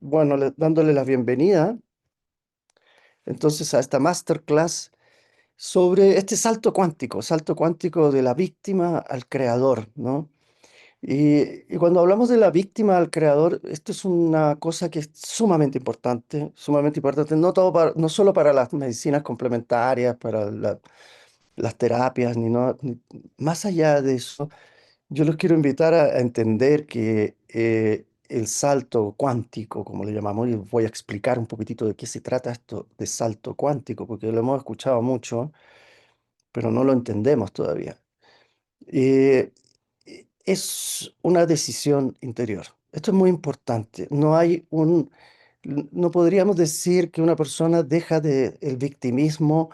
bueno, dándole la bienvenida entonces a esta masterclass sobre este salto cuántico de la víctima al creador, ¿no? Y cuando hablamos de la víctima al creador, esto es una cosa que es sumamente importante, no solo para las medicinas complementarias, para las terapias, más allá de eso. Yo los quiero invitar a entender que el salto cuántico, como le llamamos, y voy a explicar un poquitito de qué se trata esto de salto cuántico, porque lo hemos escuchado mucho, pero no lo entendemos todavía. Eh, es una decisión interior. Esto es muy importante. No podríamos decir que una persona deja el victimismo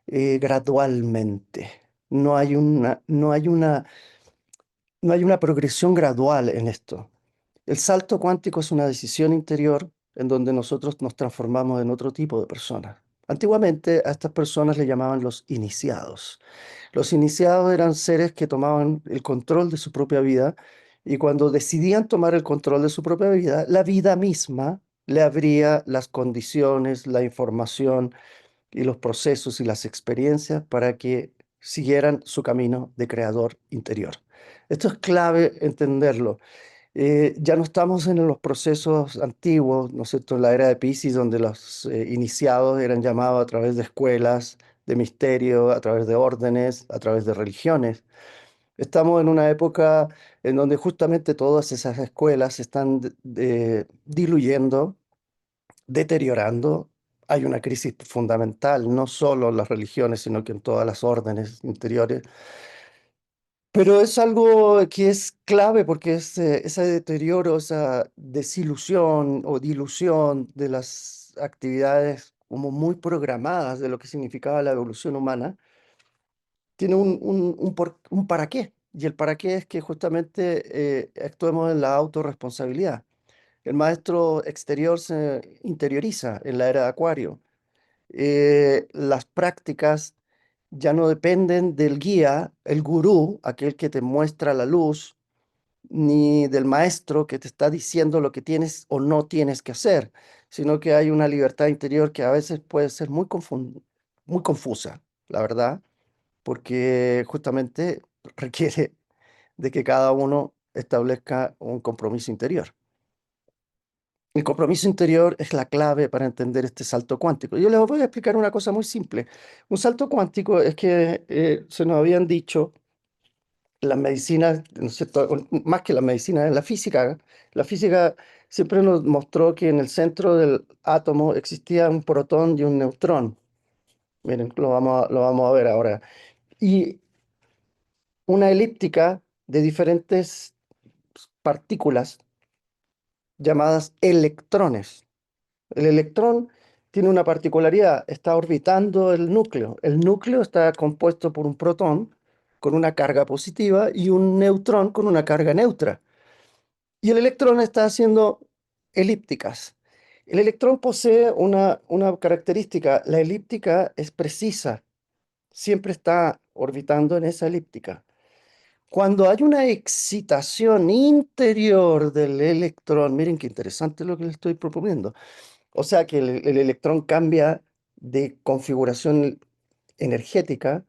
gradualmente. No hay una progresión gradual en esto. El salto cuántico es una decisión interior en donde nosotros nos transformamos en otro tipo de personas. Antiguamente a estas personas le llamaban los iniciados. Los iniciados eran seres que tomaban el control de su propia vida y cuando decidían tomar el control de su propia vida, la vida misma le abría las condiciones, la información y los procesos y las experiencias para que siguieran su camino de creador interior. Esto es clave entenderlo. Ya no estamos en los procesos antiguos, ¿no es cierto?, en la era de Piscis, donde los iniciados eran llamados a través de escuelas de misterio, a través de órdenes, a través de religiones. Estamos en una época en donde justamente todas esas escuelas se están diluyendo, deteriorando. Hay una crisis fundamental, no solo en las religiones, sino que en todas las órdenes interiores. Pero es algo que es clave porque ese deterioro, esa desilusión o dilución de las actividades como muy programadas de lo que significaba la evolución humana, tiene un para qué. Y el para qué es que justamente actuemos en la autorresponsabilidad. El maestro exterior se interioriza en la era de Acuario. Las prácticas ya no dependen del guía, el gurú, aquel que te muestra la luz, ni del maestro que te está diciendo lo que tienes o no tienes que hacer, sino que hay una libertad interior que a veces puede ser muy confusa, la verdad, porque justamente requiere de que cada uno establezca un compromiso interior. El compromiso interior es la clave para entender este salto cuántico. Yo les voy a explicar una cosa muy simple. Un salto cuántico es que se nos habían dicho las medicinas, ¿no es cierto? Más que las medicinas, en la física siempre nos mostró que en el centro del átomo existía un protón y un neutrón. Miren, lo vamos a ver ahora. Y una elíptica de diferentes partículas llamadas electrones. El electrón tiene una particularidad, está orbitando el núcleo. El núcleo está compuesto por un protón con una carga positiva y un neutrón con una carga neutra. Y el electrón está haciendo elípticas. El electrón posee una característica, la elíptica es precisa, siempre está orbitando en esa elíptica. Cuando hay una excitación interior del electrón, miren qué interesante lo que le estoy proponiendo. O sea que el electrón cambia de configuración energética.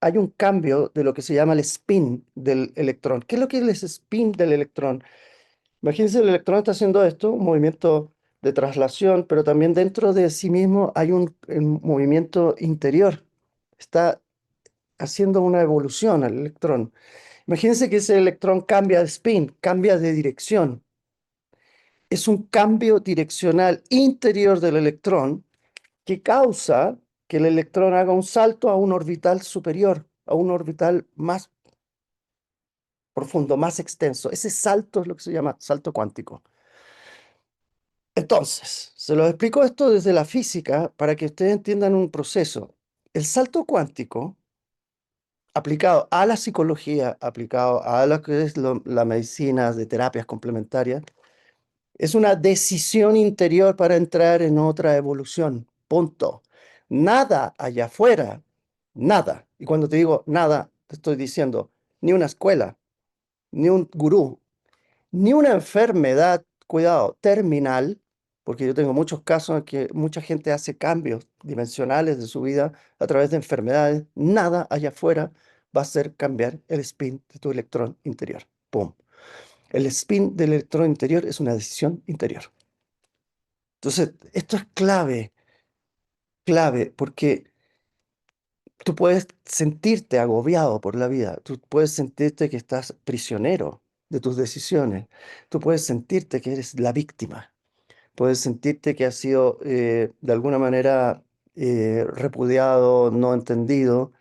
Hay un cambio de lo que se llama el spin del electrón. ¿Qué es lo que es el spin del electrón? Imagínense, el electrón está haciendo esto, un movimiento de traslación, pero también dentro de sí mismo hay un movimiento interior. Está haciendo una evolución al electrón. Imagínense que ese electrón cambia de spin, cambia de dirección. Es un cambio direccional interior del electrón que causa que el electrón haga un salto a un orbital superior, a un orbital más profundo, más extenso. Ese salto es lo que se llama salto cuántico. Entonces, se lo explico esto desde la física para que ustedes entiendan un proceso. El salto cuántico, aplicado a la psicología, aplicado a lo que es la medicina de terapias complementarias, es una decisión interior para entrar en otra evolución. Punto. Nada allá afuera, nada. Y cuando te digo nada, te estoy diciendo ni una escuela, ni un gurú, ni una enfermedad, cuidado, terminal, porque yo tengo muchos casos en que mucha gente hace cambios dimensionales de su vida a través de enfermedades. Nada allá afuera va a hacer cambiar el spin de tu electrón interior. ¡Pum! El spin del electrón interior es una decisión interior. Entonces, esto es clave, clave, porque tú puedes sentirte agobiado por la vida, tú puedes sentirte que estás prisionero de tus decisiones, tú puedes sentirte que eres la víctima, puedes sentirte que has sido de alguna manera repudiado, no entendido,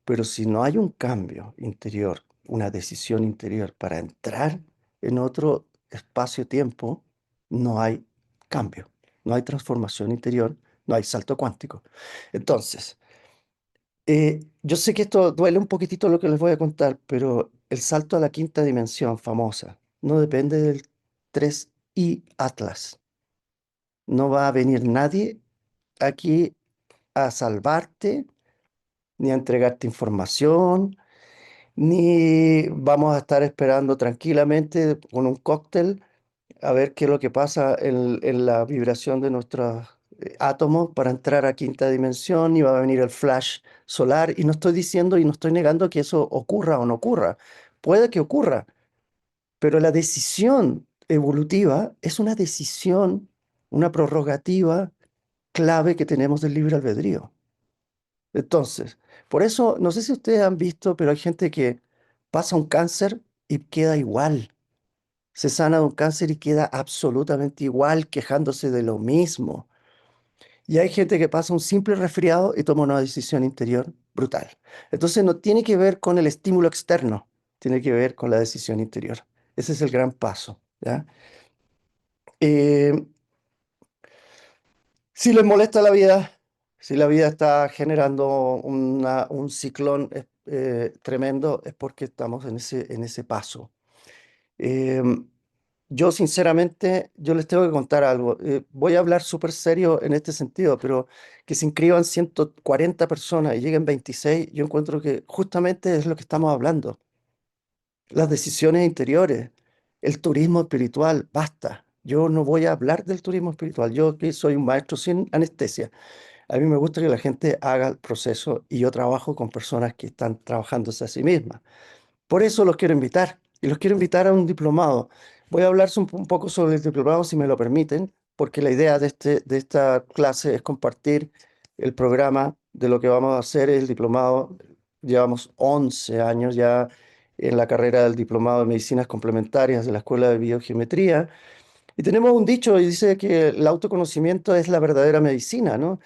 pero si no hay un cambio interior, una decisión interior para entrar en otro espacio-tiempo, no hay cambio, no hay transformación interior, no hay salto cuántico. Entonces, yo sé que esto duele un poquitito lo que les voy a contar, pero el salto a la quinta dimensión famosa no depende del 3i Atlas. No va a venir nadie aquí a salvarte, ni a entregarte información, ni vamos a estar esperando tranquilamente con un cóctel a ver qué es lo que pasa en la vibración de nuestros átomos para entrar a quinta dimensión y va a venir el flash solar. Y no estoy diciendo y no estoy negando que eso ocurra o no ocurra. Puede que ocurra, pero la decisión evolutiva es una decisión, una prerrogativa clave que tenemos del libre albedrío. Entonces, por eso, no sé si ustedes han visto, pero hay gente que pasa un cáncer y queda igual. Se sana de un cáncer y queda absolutamente igual, quejándose de lo mismo. Y hay gente que pasa un simple resfriado y toma una decisión interior brutal. Entonces no tiene que ver con el estímulo externo, tiene que ver con la decisión interior. Ese es el gran paso, ¿ya? Eh, si les molesta la vida, si la vida está generando un ciclón tremendo, es porque estamos en ese paso. Em, Yo sinceramente, yo les tengo que contar algo. Voy a hablar súper serio en este sentido, pero que se inscriban 140 personas y lleguen 26, yo encuentro que justamente es lo que estamos hablando. Las decisiones interiores, el turismo espiritual, basta. Yo no voy a hablar del turismo espiritual. Yo que soy un maestro sin anestesia. A mí me gusta que la gente haga el proceso y yo trabajo con personas que están trabajándose a sí mismas. Por eso los quiero invitar y los quiero invitar a un diplomado. Voy a hablar un poco sobre el diplomado si me lo permiten, porque la idea de esta clase es compartir el programa de lo que vamos a hacer. El diplomado, llevamos 11 años ya en la carrera del diplomado de medicinas complementarias de la Escuela de Biogeometría y tenemos un dicho y dice que el autoconocimiento es la verdadera medicina, ¿no?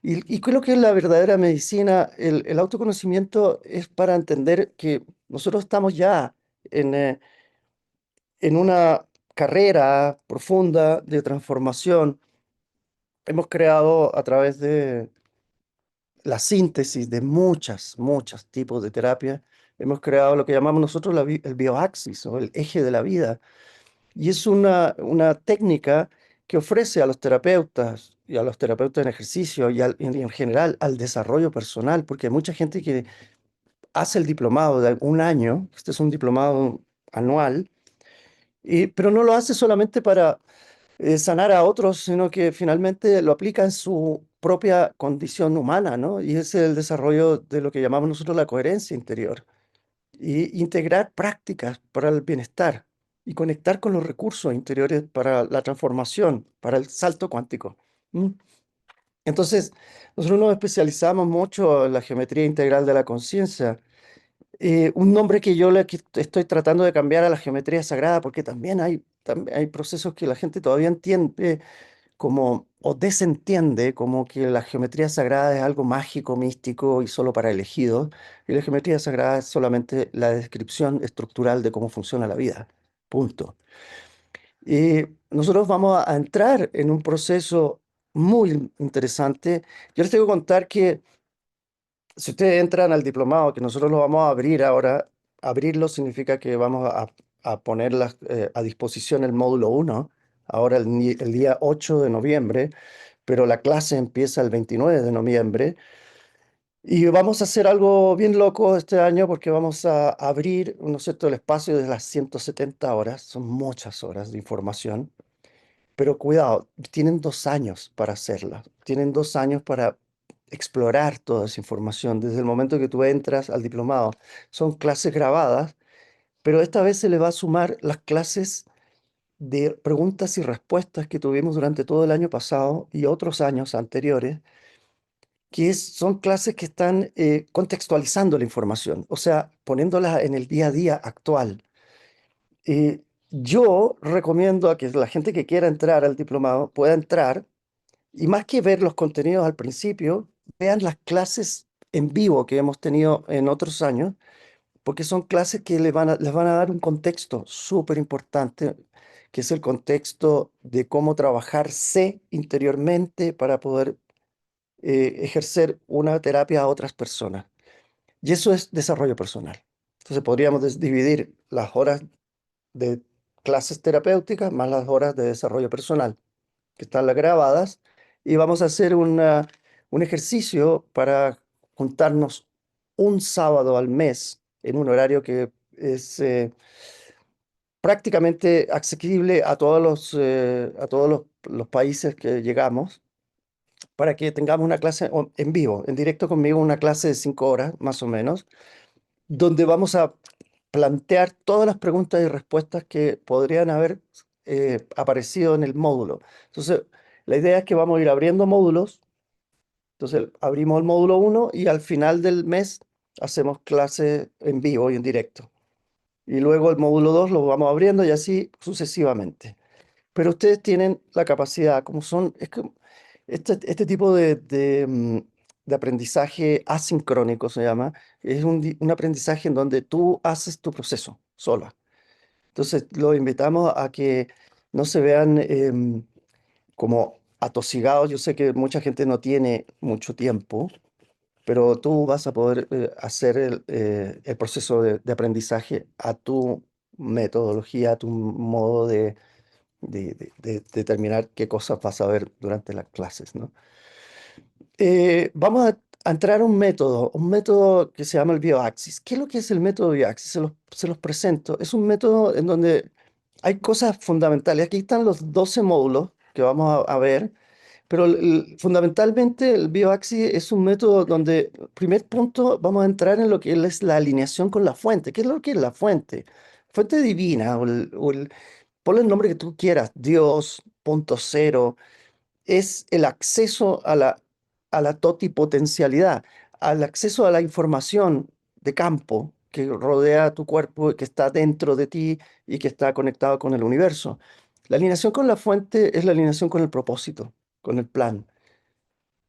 Y creo que es la verdadera medicina, el autoconocimiento es para entender que nosotros estamos ya en, eh, en una carrera profunda de transformación. Hemos creado a través de la síntesis de muchos tipos de terapia, hemos creado lo que llamamos nosotros el bioaxis o el eje de la vida. Y es una técnica que ofrece a los terapeutas y a los terapeutas en ejercicio y en general al desarrollo personal, porque hay mucha gente que hace el diplomado de un año, este es un diplomado anual, pero no lo hace solamente para sanar a otros, sino que finalmente lo aplica en su propia condición humana, ¿no? Y es el desarrollo de lo que llamamos nosotros la coherencia interior y integrar prácticas para el bienestar y conectar con los recursos interiores para la transformación, para el salto cuántico. ¿M? Entonces, nosotros nos especializamos mucho en la geometría integral de la conciencia. Un nombre que que estoy tratando de cambiar a la geometría sagrada, porque también hay procesos que la gente todavía entiende como o desentiende como que la geometría sagrada es algo mágico, místico y solo para elegidos, y la geometría sagrada es solamente la descripción estructural de cómo funciona la vida. Punto. Y nosotros vamos a entrar en un proceso muy interesante. Yo les tengo que contar que si ustedes entran al diplomado, que nosotros lo vamos a abrir ahora, abrirlo significa que vamos a poner a disposición el módulo uno ahora el día 8 de noviembre, pero la clase empieza el 29 de noviembre. Y vamos a hacer algo bien loco este año porque vamos a abrir, ¿no es cierto?, el espacio de las 170 horas, son muchas horas de información. pero cuidado, tienen 2 años para hacerla, tienen 2 años para explorar toda esa información desde el momento que tú entras al diplomado. Son clases grabadas, pero esta vez se le va a sumar las clases de preguntas y respuestas que tuvimos durante todo el año pasado y otros años anteriores, son clases que están contextualizando la información, o sea, poniéndola en el día a día actual. Yo recomiendo a que la gente que quiera entrar al diplomado pueda entrar y más que ver los contenidos al principio, vean las clases en vivo que hemos tenido en otros años, porque son clases que les van a dar un contexto súper importante, que es el contexto de cómo trabajarse interiormente para poder ejercer una terapia a otras personas. Y eso es desarrollo personal. Entonces podríamos dividir las horas de clases terapéuticas más las horas de desarrollo personal, que están las grabadas, y vamos a hacer un ejercicio para juntarnos un sábado al mes en un horario que es prácticamente asequible a todos los países que llegamos, para que tengamos una clase en vivo, en directo conmigo, una clase de 5 horas más o menos, donde vamos a plantear todas las preguntas y respuestas que podrían haber aparecido en el módulo. Entonces, la idea es que vamos a ir abriendo módulos. Entonces, abrimos el módulo uno y al final del mes hacemos clase en vivo y en directo. Y luego el módulo 2 lo vamos abriendo y así sucesivamente. Pero ustedes tienen la capacidad, como son, es que este tipo de aprendizaje asincrónico se llama, es un aprendizaje en donde tú haces tu proceso sola. Entonces, los invitamos a que no se vean como atosigados. Yo sé que mucha gente no tiene mucho tiempo, pero tú vas a poder hacer el proceso de aprendizaje a tu metodología, a tu modo de determinar qué cosas vas a ver durante las clases, ¿no? Vamos a entrar a un método que se llama el BioAxis. ¿Qué es lo que es el método BioAxis? Se los presento. Es un método en donde hay cosas fundamentales. Aquí están los 12 módulos que vamos a ver, pero fundamentalmente el BioAxis es un método donde, primer punto, vamos a entrar en lo que es la alineación con la fuente. ¿Qué es lo que es la fuente? Fuente divina, ponle el nombre que tú quieras, Dios, punto cero, es el acceso a la totipotencialidad, al acceso a la información de campo que rodea tu cuerpo, y que está dentro de ti y que está conectado con el universo. La alineación con la fuente es la alineación con el propósito, con el plan.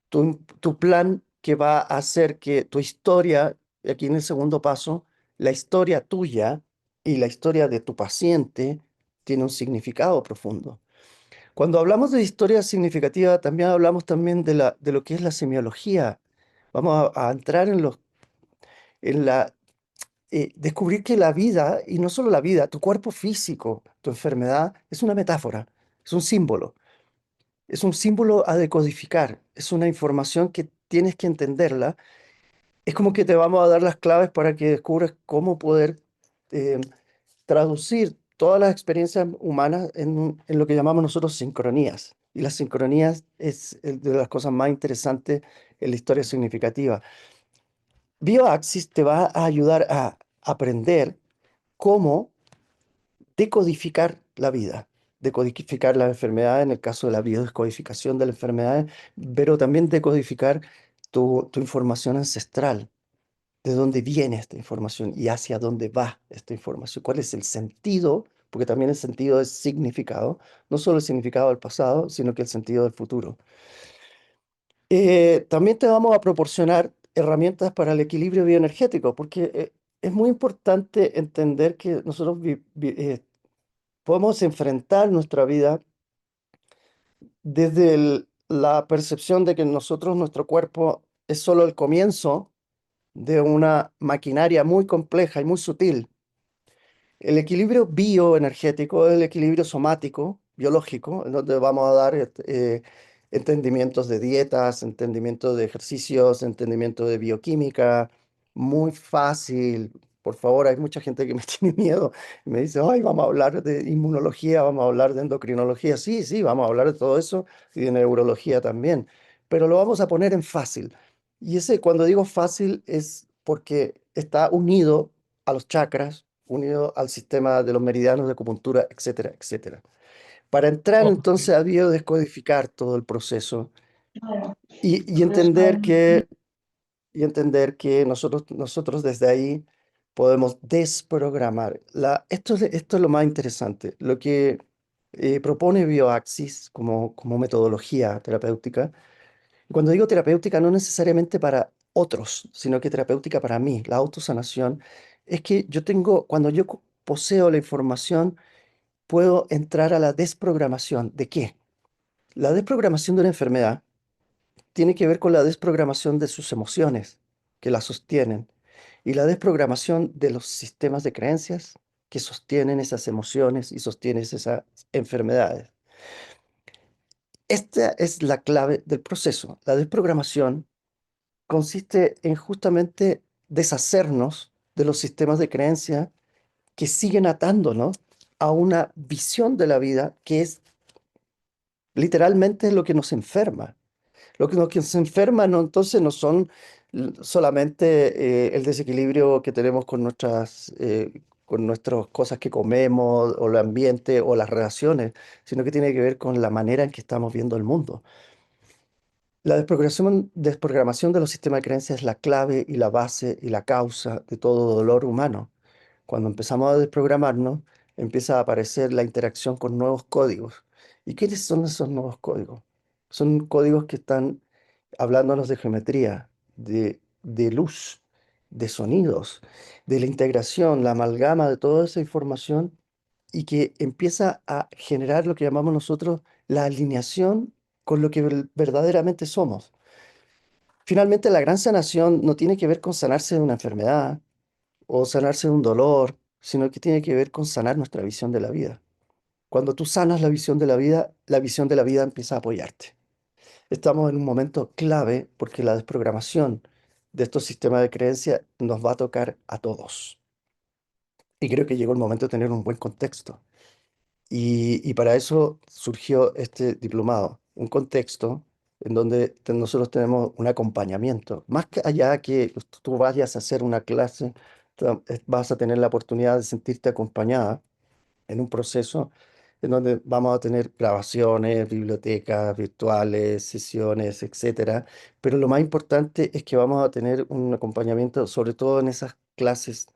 Tu plan que va a hacer que tu historia, y aquí en el segundo paso, la historia tuya y la historia de tu paciente tiene un significado profundo. Cuando hablamos de historia significativa, también hablamos también de lo que es la semiología. Vamos a entrar en descubrir que la vida, y no solo la vida, tu cuerpo físico, tu enfermedad, es una metáfora, es un símbolo. Es un símbolo a decodificar, es una información que tienes que entenderla. Es como que te vamos a dar las claves para que descubras cómo poder eh, traducir todas las experiencias humanas en lo que llamamos nosotros sincronías. Y las sincronías es de las cosas más interesantes en la historia significativa. BioAxis te va a ayudar a aprender cómo decodificar la vida, decodificar la enfermedad, en el caso de la biodescodificación de la enfermedad, pero también decodificar tu información ancestral, de dónde viene esta información y hacia dónde va esta información, cuál es el sentido, porque también el sentido es significado, no solo el significado del pasado, sino que el sentido del futuro. También te vamos a proporcionar herramientas para el equilibrio bioenergético, porque es muy importante entender que nosotros podemos enfrentar nuestra vida desde la percepción de que nosotros, nuestro cuerpo, es solo el comienzo de una maquinaria muy compleja y muy sutil. El equilibrio bioenergético es el equilibrio somático, biológico, en donde vamos a dar entendimientos de dietas, entendimientos de ejercicios, entendimiento de bioquímica, muy fácil. Por favor, hay mucha gente que me tiene miedo y me dice, ay, vamos a hablar de inmunología, vamos a hablar de endocrinología. Sí, sí, vamos a hablar de todo eso y de neurología también, pero lo vamos a poner en fácil. Y ese, cuando digo fácil, es porque está unido a los chakras, unido al sistema de los meridianos de acupuntura, etcétera, etcétera. Para entrar Ok, entonces a biodescodificar todo el proceso y entonces, entender que nosotros desde ahí podemos desprogramar. Esto es lo más interesante. Lo que propone Bioaxis como metodología terapéutica, y cuando digo terapéutica no necesariamente para otros, sino que terapéutica para mí, la autosanación, es que cuando yo poseo la información, puedo entrar a la desprogramación. ¿De qué? La desprogramación de una enfermedad tiene que ver con la desprogramación de sus emociones que la sostienen y la desprogramación de los sistemas de creencias que sostienen esas emociones y sostienen esas enfermedades. Esta es la clave del proceso. La desprogramación consiste en justamente deshacernos de los sistemas de creencia que siguen atándonos a una visión de la vida que es literalmente lo que nos enferma. Lo que nos enferma no, entonces no son solamente el desequilibrio que tenemos con nuestras cosas que comemos, o el ambiente, o las relaciones, sino que tiene que ver con la manera en que estamos viendo el mundo. La desprogramación de los sistemas de creencias es la clave y la base y la causa de todo dolor humano. Cuando empezamos a desprogramarnos, empieza a aparecer la interacción con nuevos códigos. ¿Y qué son esos nuevos códigos? Son códigos que están hablándonos de geometría, de luz, de sonidos, de la integración, la amalgama de toda esa información y que empieza a generar lo que llamamos nosotros la alineación con lo que verdaderamente somos. Finalmente, la gran sanación no tiene que ver con sanarse de una enfermedad o sanarse de un dolor, sino que tiene que ver con sanar nuestra visión de la vida. Cuando tú sanas la visión de la vida empieza a apoyarte. Estamos en un momento clave porque la desprogramación de estos sistemas de creencia nos va a tocar a todos. Y creo que llegó el momento de tener un buen contexto. Y para eso surgió este diplomado, un contexto en donde nosotros tenemos un acompañamiento. Más que allá que tú vayas a hacer una clase, vas a tener la oportunidad de sentirte acompañada en un proceso en donde vamos a tener grabaciones, bibliotecas virtuales, sesiones, etcétera. Pero lo más importante es que vamos a tener un acompañamiento, sobre todo en esas clases,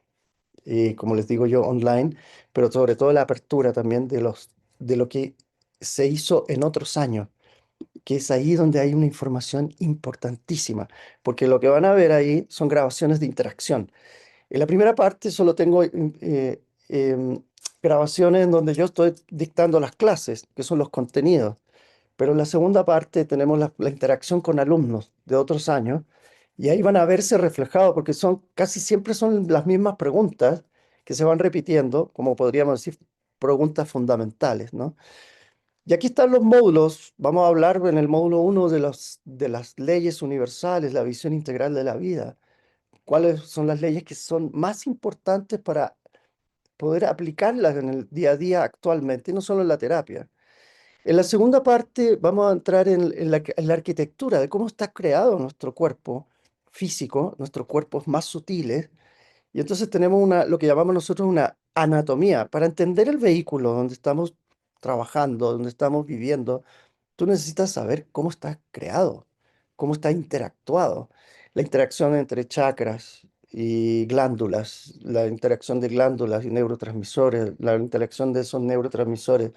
como les digo yo, online, pero sobre todo la apertura también de lo que se hizo en otros años, que es ahí donde hay una información importantísima, porque lo que van a ver ahí son grabaciones de interacción. En la primera parte solo tengo em, grabaciones en donde yo estoy dictando las clases, que son los contenidos. Pero en la segunda parte tenemos la interacción con alumnos de otros años y ahí van a verse reflejados porque casi siempre son las mismas preguntas que se van repitiendo, como podríamos decir, preguntas fundamentales, ¿no? Y aquí están los módulos. Vamos a hablar en el módulo uno de las leyes universales, la visión integral de la vida. ¿Cuáles son las leyes que son más importantes para poder aplicarlas en el día a día actualmente, y no solo en la terapia? En la segunda parte vamos a entrar en la arquitectura de cómo está creado nuestro cuerpo físico, nuestros cuerpos más sutiles. Y entonces tenemos lo que llamamos nosotros una anatomía. Para entender el vehículo donde estamos trabajando, donde estamos viviendo, tú necesitas saber cómo está creado, cómo está interactuado. La interacción entre chakras y glándulas, la interacción de glándulas y neurotransmisores, la interacción de esos neurotransmisores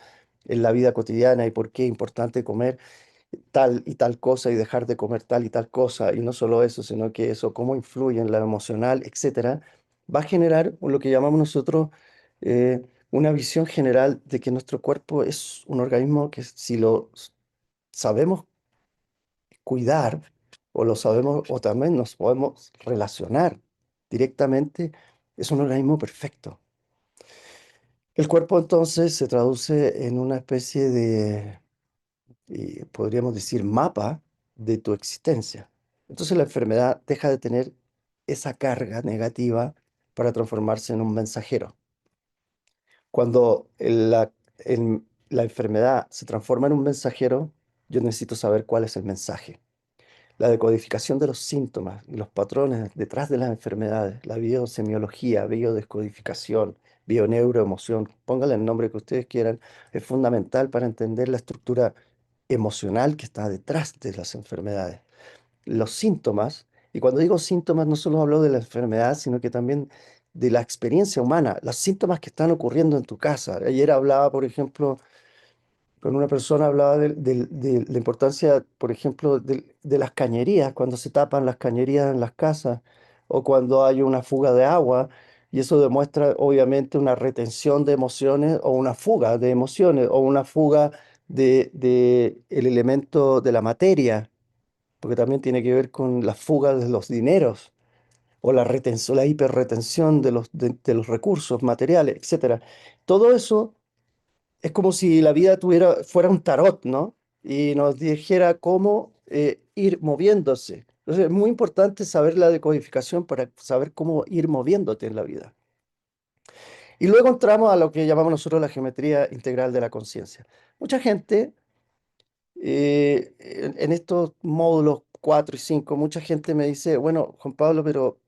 en la vida cotidiana y por qué es importante comer tal y tal cosa y dejar de comer tal y tal cosa. Y no solo eso, sino que eso, cómo influye en la emocional, etcétera, va a generar lo que llamamos nosotros una visión general de que nuestro cuerpo es un organismo que si lo sabemos cuidar o lo sabemos o también nos podemos relacionar directamente, es un organismo perfecto. El cuerpo entonces se traduce en una especie de, podríamos decir, mapa de tu existencia. Entonces la enfermedad deja de tener esa carga negativa para transformarse en un mensajero. Cuando la enfermedad se transforma en un mensajero, yo necesito saber cuál es el mensaje. La decodificación de los síntomas y los patrones detrás de las enfermedades, la biosemiología, biodescodificación, bioneuroemoción, póngale el nombre que ustedes quieran, es fundamental para entender la estructura emocional que está detrás de las enfermedades. Los síntomas, y cuando digo síntomas no solo hablo de la enfermedad, sino que también de la experiencia humana, los síntomas que están ocurriendo en tu casa. Ayer hablaba, por ejemplo, con una persona, hablaba de la importancia, por ejemplo, de las cañerías, cuando se tapan las cañerías en las casas o cuando hay una fuga de agua, y eso demuestra obviamente una retención de emociones o una fuga de emociones o una fuga de el elemento de la materia, porque también tiene que ver con la fuga de los dineros o la retención, la hiperretención de los recursos materiales, etcétera. Todo eso es como si la vida fuera un tarot, ¿no? Y nos dijera cómo ir moviéndose. Entonces, es muy importante saber la decodificación para saber cómo ir moviéndote en la vida. Y luego entramos a lo que llamamos nosotros la geometría integral de la conciencia. Mucha gente, en estos módulos 4 y 5, mucha gente me dice, bueno, Juan Pablo, pero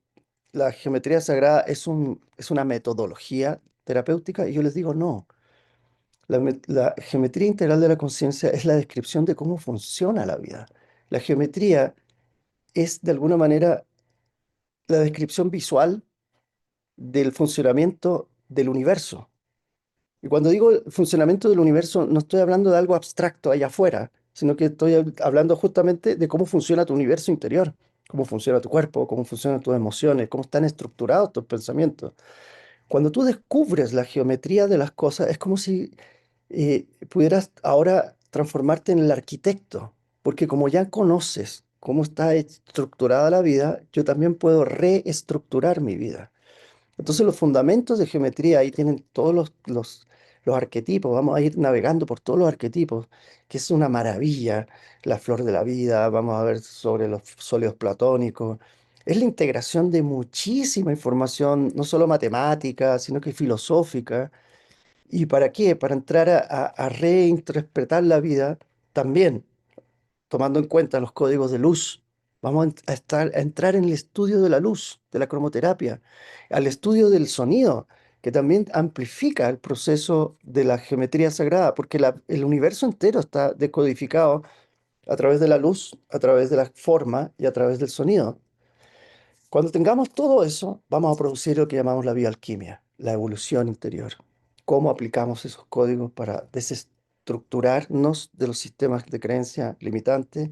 la geometría sagrada es una metodología terapéutica. Y yo les digo, no. La geometría integral de la conciencia es la descripción de cómo funciona la vida. La geometría es, de alguna manera, la descripción visual del funcionamiento del universo. Y cuando digo el funcionamiento del universo, no estoy hablando de algo abstracto allá afuera, sino que estoy hablando justamente de cómo funciona tu universo interior, cómo funciona tu cuerpo, cómo funcionan tus emociones, cómo están estructurados tus pensamientos. Cuando tú descubres la geometría de las cosas, es como si pudieras ahora transformarte en el arquitecto, porque como ya conoces cómo está estructurada la vida, yo también puedo reestructurar mi vida. Entonces los fundamentos de geometría ahí tienen todos los arquetipos, vamos a ir navegando por todos los arquetipos, que es una maravilla, la flor de la vida, vamos a ver sobre los sólidos platónicos. Es la integración de muchísima información, no solo matemática, sino que filosófica. ¿Y para qué? Para entrar a reinterpretar la vida también tomando en cuenta los códigos de luz. Vamos a entrar en el estudio de la luz, de la cromoterapia, al estudio del sonido, que también amplifica el proceso de la geometría sagrada, porque el universo entero está decodificado a través de la luz, a través de la forma y a través del sonido. Cuando tengamos todo eso, vamos a producir lo que llamamos la bioalquimia, la evolución interior. Cómo aplicamos esos códigos para desestructurarnos de los sistemas de creencia limitantes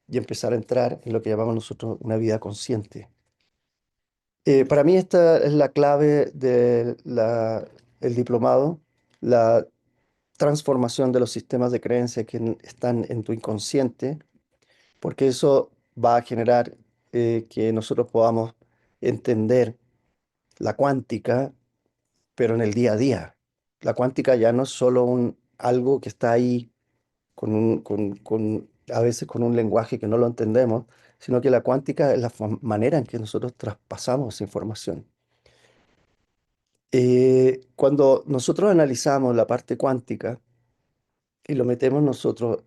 y empezar a entrar en lo que llamamos nosotros una vida consciente. Para mí esta es la clave el diplomado, la transformación de los sistemas de creencia que están en tu inconsciente, porque eso va a generar que nosotros podamos entender la cuántica, pero en el día a día. La cuántica ya no es solo algo que está ahí a veces con un lenguaje que no lo entendemos, sino que la cuántica es la manera en que nosotros traspasamos esa información. Cuando nosotros analizamos la parte cuántica y lo metemos nosotros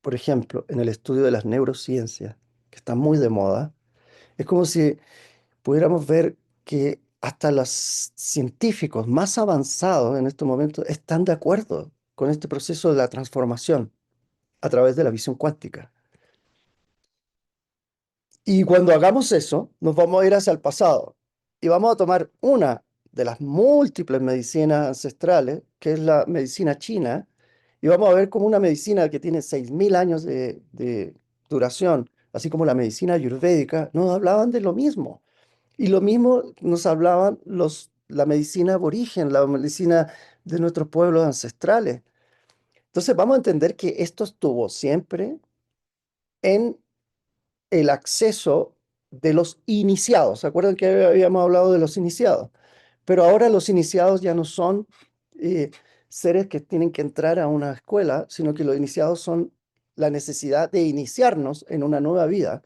por ejemplo, en el estudio de las neurociencias, que está muy de moda, es como si pudiéramos ver que hasta los científicos más avanzados en este momento están de acuerdo con este proceso de la transformación a través de la visión cuántica. Y cuando hagamos eso, nos vamos a ir hacia el pasado y vamos a tomar una de las múltiples medicinas ancestrales, que es la medicina china, y vamos a ver cómo una medicina que tiene 6.000 años de duración, así como la medicina ayurvédica, nos hablaban de lo mismo. Y lo mismo nos hablaban la medicina aborigen, la medicina de nuestros pueblos ancestrales. Entonces vamos a entender que esto estuvo siempre en el acceso de los iniciados. ¿Se acuerdan que habíamos hablado de los iniciados? Pero ahora los iniciados ya no son eh, seres que tienen que entrar a una escuela, sino que los iniciados son la necesidad de iniciarnos en una nueva vida.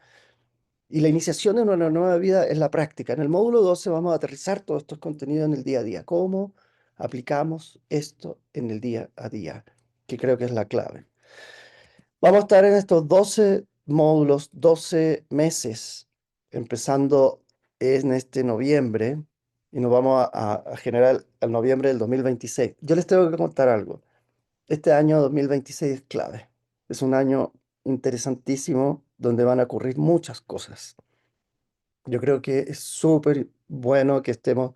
Y la iniciación en una nueva vida es la práctica. En el módulo 12 vamos a aterrizar todos estos contenidos en el día a día. ¿Cómo aplicamos esto en el día a día? Que creo que es la clave. Vamos a estar en estos 12 módulos, 12 meses, empezando en este noviembre y nos vamos a generar al noviembre del 2026. Yo les tengo que contar algo. Este año 2026 es clave. Es un año interesantísimo donde van a ocurrir muchas cosas. Yo creo que es súper bueno que estemos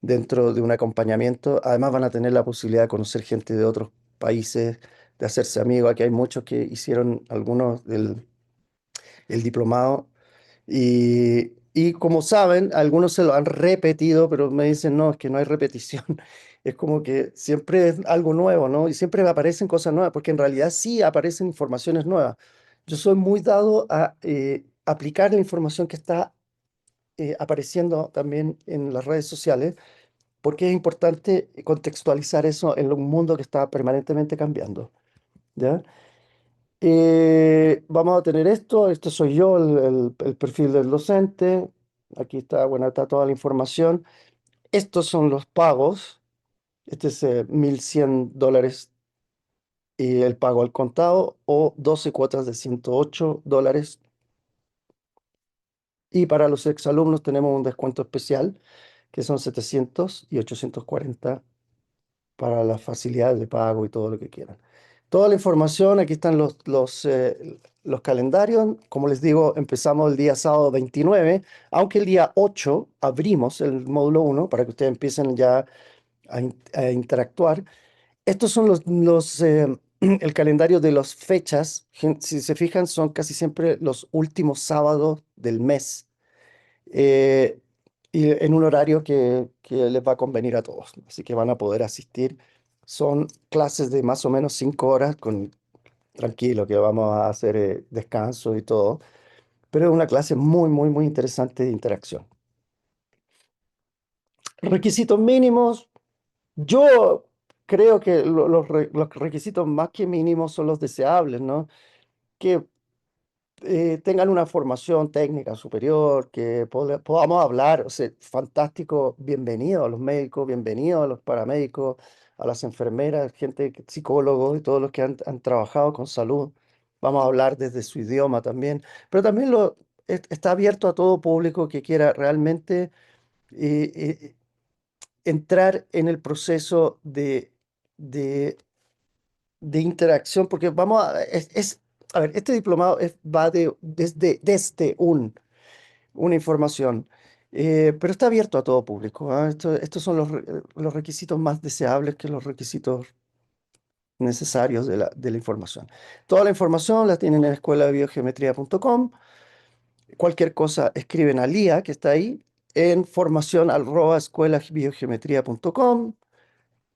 dentro de un acompañamiento. Además van a tener la posibilidad de conocer gente de otros países, de hacerse amigos. Aquí hay muchos que hicieron algunos del el diplomado y como saben, algunos se lo han repetido, pero me dicen, no, es que no hay repetición. Es como que siempre es algo nuevo, ¿no? Y siempre aparecen cosas nuevas, porque en realidad sí aparecen informaciones nuevas. Yo soy muy dado a aplicar la información que está apareciendo también en las redes sociales, porque es importante contextualizar eso en un mundo que está permanentemente cambiando, ¿ya? Vamos a tener esto, este soy yo, el perfil del docente, aquí está, bueno, está toda la información. Estos son los pagos, este es $1,100 y el pago al contado o 12 cuotas de $108. Y para los exalumnos tenemos un descuento especial que son 700 y 840 para las facilidades de pago y todo lo que quieran. Toda la información, aquí están los calendarios. Como les digo, empezamos el día sábado 29, aunque el día 8 abrimos el módulo 1 para que ustedes empiecen ya a interactuar. Estos son el calendario de las fechas. Si se fijan, son casi siempre los últimos sábados del mes eh, y en un horario que les va a convenir a todos. Así que van a poder asistir. Son clases de más o menos 5 horas, tranquilo, que vamos a hacer descanso y todo, pero es una clase muy, muy, muy interesante de interacción. Requisitos mínimos. Yo creo que los requisitos más que mínimos son los deseables, ¿no? Que tengan una formación técnica superior, que podamos hablar, o sea, fantástico, bienvenido a los médicos, bienvenido a los paramédicos, a las enfermeras, psicólogos y todos los que han trabajado con salud. Vamos a hablar desde su idioma también, pero también está abierto a todo público que quiera realmente eh, eh, entrar en el proceso de de interacción, porque a ver, este diplomado va desde una información, pero está abierto a todo público. ¿Ah? Estos son los requisitos más deseables que los requisitos necesarios de la información. Toda la información la tienen en escuelabiogeometría.com. Cualquier cosa escriben a Lía, que está ahí, en formación@escuelabiogeometría.com.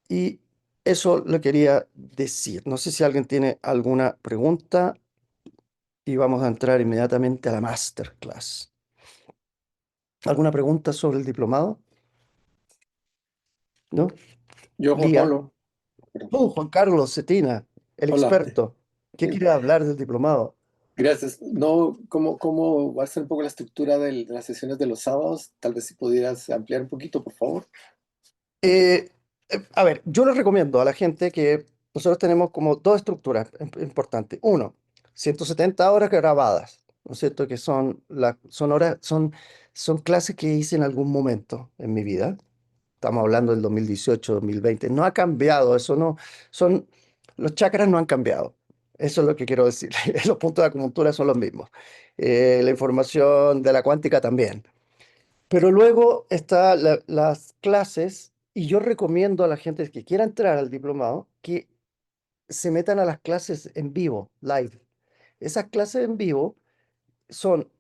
Y eso lo quería decir. No sé si alguien tiene alguna pregunta y vamos a entrar inmediatamente a la masterclass. ¿Alguna pregunta sobre el diplomado? ¿No? Yo, Juan Lía. Pablo, perdón. Tú, Juan Carlos Cetina, el Hola. experto. ¿Qué eh, quiere hablar del diplomado? Gracias. No, ¿cómo va a ser un poco la estructura de las sesiones de los sábados? Tal vez si pudieras ampliar un poquito, por favor. Eh, a ver, yo les recomiendo a la gente que nosotros tenemos como dos estructuras importantes. Uno, 170 horas grabadas, ¿no es cierto? Que son clases que hice en algún momento en mi vida. Estamos hablando del 2018, 2020. No ha cambiado, eso no, son, los chakras no han cambiado. Eso es lo que quiero decir. Los puntos de acupuntura son los mismos. La información de la cuántica también. Pero luego están las clases y yo recomiendo a la gente que quiera entrar al diplomado que se metan a las clases en vivo, live. Esas clases en vivo son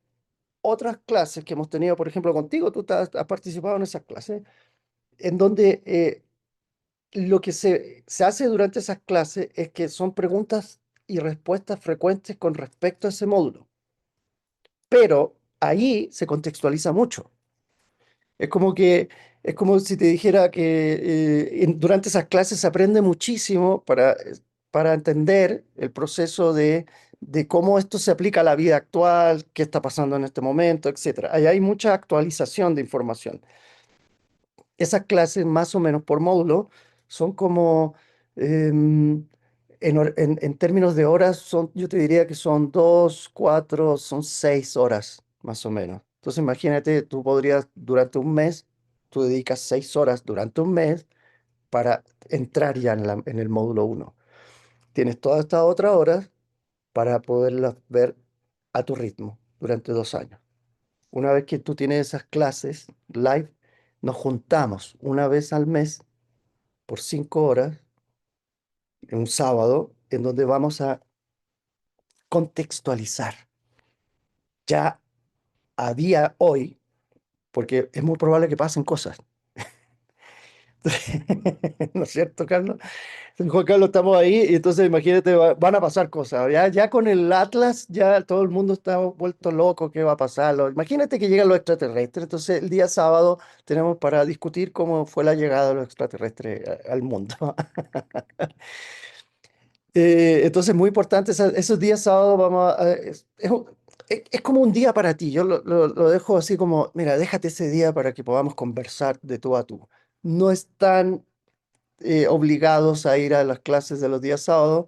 otras clases que hemos tenido, por ejemplo, contigo, tú has participado en esas clases, en donde lo que se hace durante esas clases es que son preguntas y respuestas frecuentes con respecto a ese módulo, pero ahí se contextualiza mucho. Es como que, es como si te dijera que durante esas clases se aprende muchísimo para entender el proceso de cómo esto se aplica a la vida actual, qué está pasando en este momento, etcétera. Ahí hay mucha actualización de información. Esas clases, más o menos por módulo, son como, em, en términos de horas, son, yo te diría que son 2, 4, son 6 horas, más o menos. Entonces, imagínate, tú podrías, durante un mes, tú dedicas 6 horas durante un mes para entrar ya en el módulo uno. Tienes todas estas otras horas para poderlas ver a tu ritmo durante 2 años. Una vez que tú tienes esas clases live, nos juntamos una vez al mes por 5 horas, en un sábado, en donde vamos a contextualizar ya a día hoy, porque es muy probable que pasen cosas. ¿No es cierto, Carlos? Juan Carlos, estamos ahí y entonces imagínate, van a pasar cosas. Ya con el Atlas, ya todo el mundo está vuelto loco, ¿qué va a pasar? Imagínate que llegan los extraterrestres, entonces el día sábado tenemos para discutir cómo fue la llegada de los extraterrestres al mundo. Entonces, muy importante, esos días sábados vamos es como un día para ti. Yo lo dejo así como, mira, déjate ese día para que podamos conversar de tú a tú. No están obligados a ir a las clases de los días sábados.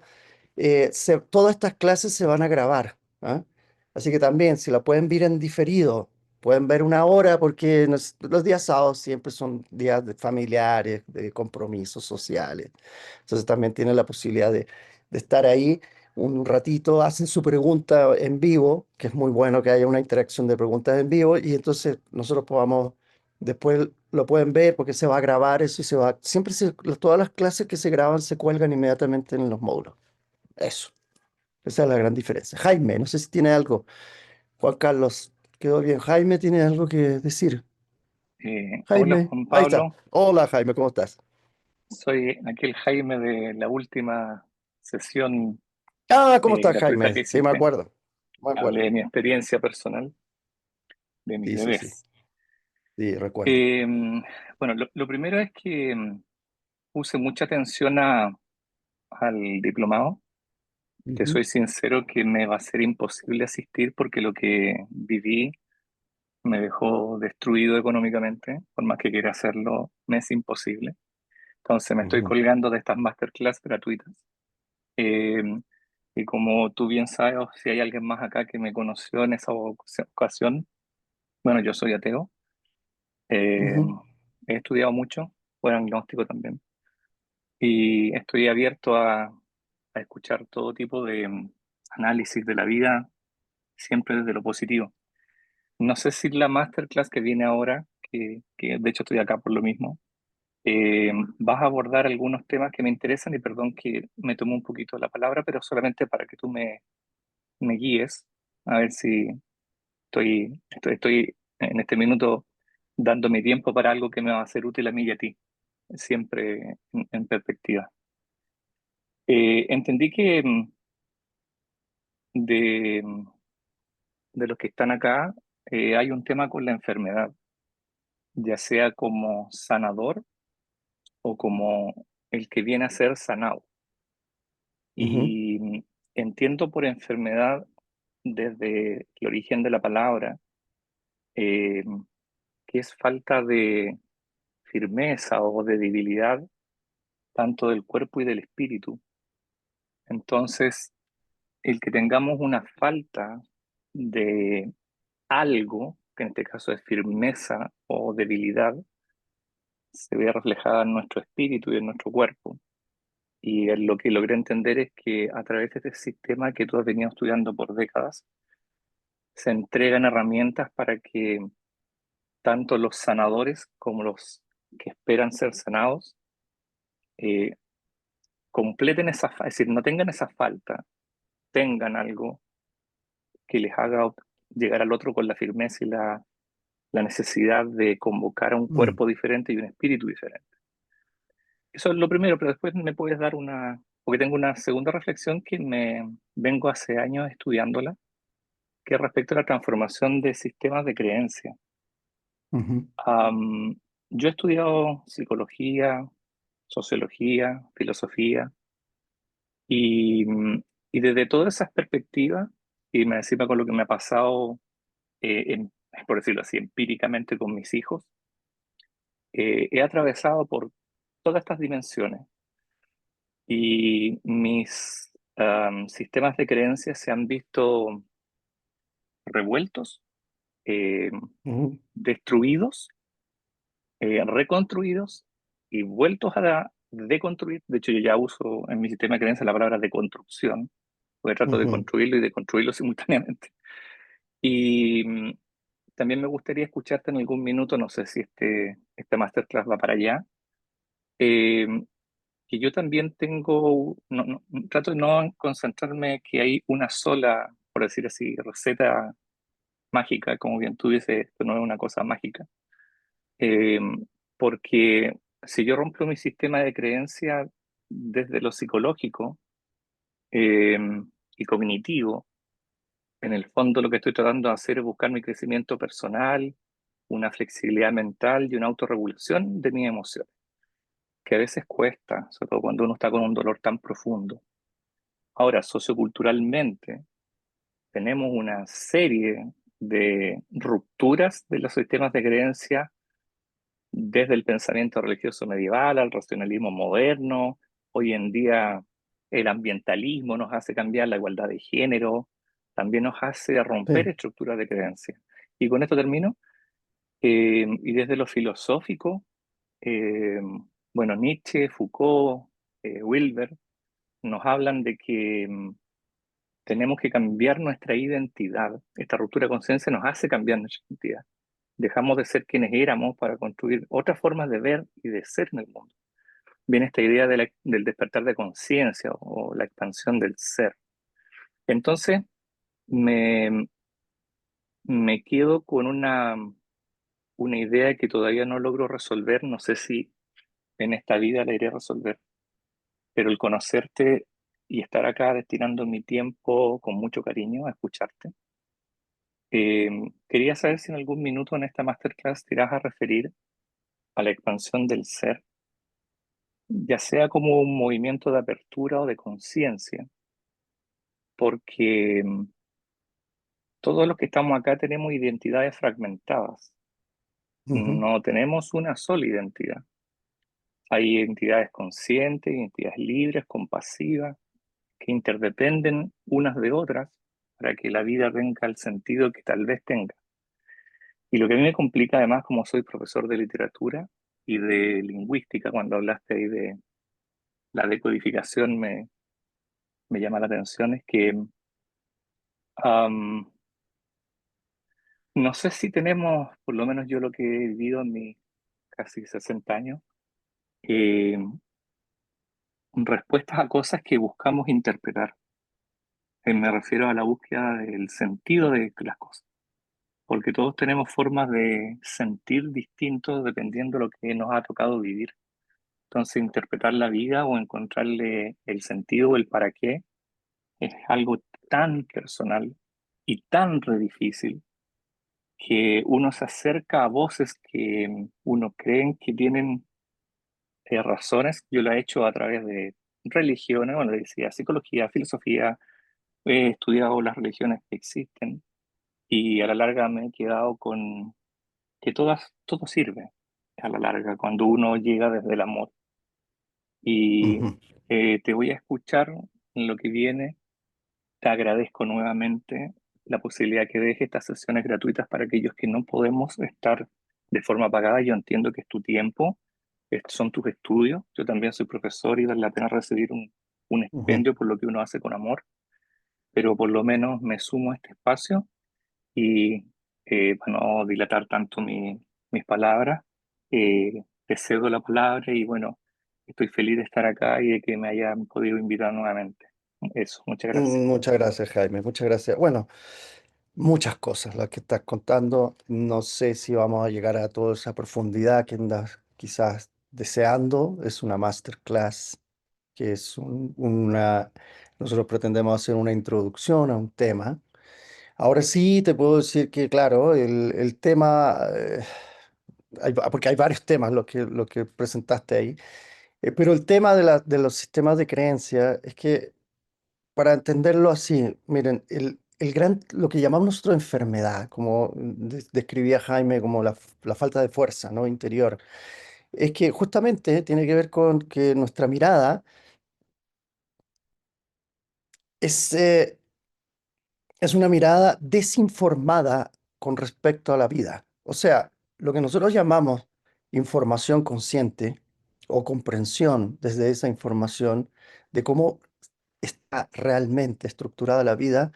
Todas estas clases se van a grabar, ¿ah? Así que también, si la pueden ver en diferido, pueden ver una hora, porque los días sábados siempre son días familiares, de compromisos sociales. Entonces también tienen la posibilidad de estar ahí un ratito, hacen su pregunta en vivo, que es muy bueno que haya una interacción de preguntas en vivo, y entonces nosotros podamos, después lo pueden ver porque se va a grabar eso y se va, siempre todas las clases que se graban se cuelgan inmediatamente en los módulos. Eso, esa es la gran diferencia. Jaime, no sé si tiene algo. Juan Carlos, quedó bien. Jaime tiene algo que decir. Hola Jaime, Juan ahí está. Pablo, Hola Jaime, ¿cómo estás? soy aquel Jaime de la última sesión Ah, ¿cómo estás, gratuita Jaime? que Sí, me hiciste. acuerdo. Me Hablé acuerdo. de mi experiencia personal, de mis Sí, sí, sí. bebés. Sí, recuerdo. Eh, bueno, lo primero es que puse mucha atención al diplomado. Te Ujú, soy sincero que me va a ser imposible asistir porque lo que viví me dejó destruido económicamente, por más que quiera hacerlo, me es imposible. Entonces me estoy ujú, colgando de estas masterclass gratuitas. Eh, y como tú bien sabes, o si hay alguien más acá que me conoció en esa ocasión, bueno, yo soy ateo, eh, ujú, he estudiado mucho, fue agnóstico también, y estoy abierto a escuchar todo tipo de análisis de la vida, siempre desde lo positivo. No sé si la masterclass que viene ahora, que de hecho estoy acá por lo mismo, vas a abordar algunos temas que me interesan y perdón que me tomo un poquito la palabra, pero solamente para que tú me guíes, a ver si estoy en este minuto dando mi tiempo para algo que me va a ser útil a mí y a ti, siempre en perspectiva. Entendí que de, de los que están acá hay un tema con la enfermedad, ya sea como sanador o como el que viene a ser sanado. ujú, Y entiendo por enfermedad desde el origen de la palabra, eh, que es falta de firmeza o de debilidad, tanto del cuerpo y del espíritu. Entonces, el que tengamos una falta de algo, que en este caso es firmeza o debilidad, se ve reflejada en nuestro espíritu y en nuestro cuerpo. Y lo que logré entender es que a través de este sistema que tú has venido estudiando por décadas, se entregan herramientas para que tanto los sanadores como los que esperan ser sanados eh, completen es decir, no tengan esa falta, tengan algo que les haga llegar al otro con la firmeza y la necesidad de convocar a un mm, cuerpo diferente y un espíritu diferente. Eso es lo primero, pero después me puedes dar porque tengo una segunda reflexión que me vengo hace años estudiándola, que es respecto a la transformación de sistemas de creencia. ujú, Am, yo he estudiado psicología, sociología, filosofía, Y, y desde todas esas perspectivas, y me encima con lo que me ha pasado, por decirlo así, empíricamente con mis hijos, he atravesado por todas estas dimensiones y mis sistemas de creencias se han visto revueltos, eh, Ujú, destruidos, reconstruidos y vueltos a deconstruir. De hecho, yo ya uso en mi sistema de creencias la palabra deconstrucción, porque trato de ujú. construirlo y deconstruirlo simultáneamente. Y también me gustaría escucharte en algún minuto, no sé si este masterclass va para allá, eh, que yo también tengo, trato de no concentrarme que hay una sola, por decir así, receta mágica, como bien tú dices, esto no es una cosa mágica. Eh, Porque si yo rompo mi sistema de creencia desde lo psicológico eh, y cognitivo, en el fondo lo que estoy tratando de hacer es buscar mi crecimiento personal, una flexibilidad mental y una autorregulación de mis emociones, que a veces cuesta, sobre todo cuando uno está con un dolor tan profundo. Ahora, socioculturalmente, tenemos una serie de rupturas de los sistemas de creencia desde el pensamiento religioso medieval al racionalismo moderno. Hoy en día el ambientalismo nos hace cambiar la igualdad de género, también nos hace romper Sí, estructuras de creencia. Y con esto termino. Y desde lo filosófico, eh, bueno, Nietzsche, Foucault, Wilber, nos hablan de que tenemos que cambiar nuestra identidad. Esta ruptura de conciencia nos hace cambiar nuestra identidad. Dejamos de ser quienes éramos para construir otras formas de ver y de ser en el mundo. Viene esta idea del despertar de conciencia o la expansión del ser. Entonces, me, me quedo con una idea que todavía no logro resolver. No sé si en esta vida la iré a resolver, pero el conocerte y estar acá destinando mi tiempo con mucho cariño a escucharte. Quería saber si en algún minuto en esta masterclass te irás a referir a la expansión del ser, ya sea como un movimiento de apertura o de conciencia, porque todos los que estamos acá tenemos identidades fragmentadas, ujú, no tenemos una sola identidad. Hay identidades conscientes, identidades libres, compasivas, que interdependen unas de otras para que la vida tenga el sentido que tal vez tenga. Y lo que a mí me complica además, como soy profesor de literatura y de lingüística, cuando hablaste ahí de la decodificación me llama la atención, es que am, no sé si tenemos, por lo menos yo lo que he vivido en mis casi 60 años, eh, respuestas a cosas que buscamos interpretar. Me refiero a la búsqueda del sentido de las cosas, porque todos tenemos formas de sentir distintos dependiendo de lo que nos ha tocado vivir. Entonces, interpretar la vida o encontrarle el sentido o el para qué es algo tan personal y tan re difícil que uno se acerca a voces que uno cree que tienen razones. Yo lo he hecho a través de religiones, bueno, decía psicología, filosofía, he estudiado las religiones que existen y a la larga me he quedado con que todo sirve a la larga cuando uno llega desde el amor. Y ujú, te voy a escuchar en lo que viene. Te agradezco nuevamente la posibilidad que deje estas sesiones gratuitas para aquellos que no podemos estar de forma pagada. Yo entiendo que es tu tiempo, son tus estudios. Yo también soy profesor y vale la pena recibir un ujú. estipendio por lo que uno hace con amor, pero por lo menos me sumo a este espacio y para no dilatar tanto mis palabras, te cedo la palabra y bueno, estoy feliz de estar acá y de que me hayan podido invitar nuevamente. Eso, muchas gracias. Muchas gracias, Jaime. Muchas gracias. Bueno, muchas cosas las que estás contando. No sé si vamos a llegar a toda esa profundidad que andas quizás deseando. Es una masterclass que es una... Nosotros pretendemos hacer una introducción a un tema. Ahora sí te puedo decir que, claro, el tema, porque hay varios temas lo que presentaste ahí, pero el tema de los sistemas de creencia es que para entenderlo así, miren, lo que llamamos nosotros enfermedad, como describía Jaime como la falta de fuerza, ¿no? Interior, es que justamente tiene que ver con que nuestra mirada es, eh, es una mirada desinformada con respecto a la vida. O sea, lo que nosotros llamamos información consciente o comprensión desde esa información de cómo está realmente estructurada la vida,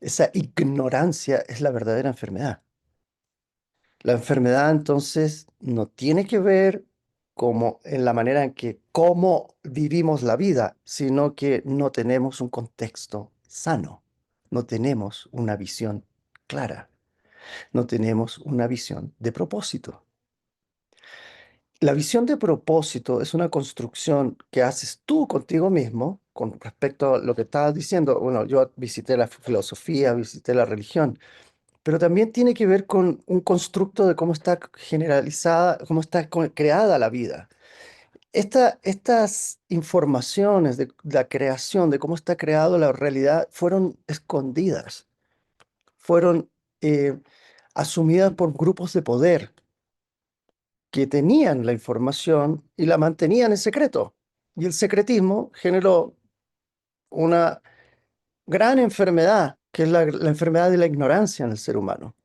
esa ignorancia es la verdadera enfermedad. La enfermedad entonces no tiene que ver como en la manera en que cómo vivimos la vida, sino que no tenemos un contexto sano, no tenemos una visión clara, no tenemos una visión de propósito. La visión de propósito es una construcción que haces tú contigo mismo con respecto a lo que estabas diciendo. Bueno, yo visité la filosofía, visité la religión, pero también tiene que ver con un constructo de cómo está generalizada, cómo está creada la vida. Estas informaciones de la creación, de cómo está creada la realidad, fueron escondidas, fueron eh, asumidas por grupos de poder que tenían la información y la mantenían en secreto. Y el secretismo generó una gran enfermedad, que es la enfermedad de la ignorancia en el ser humano.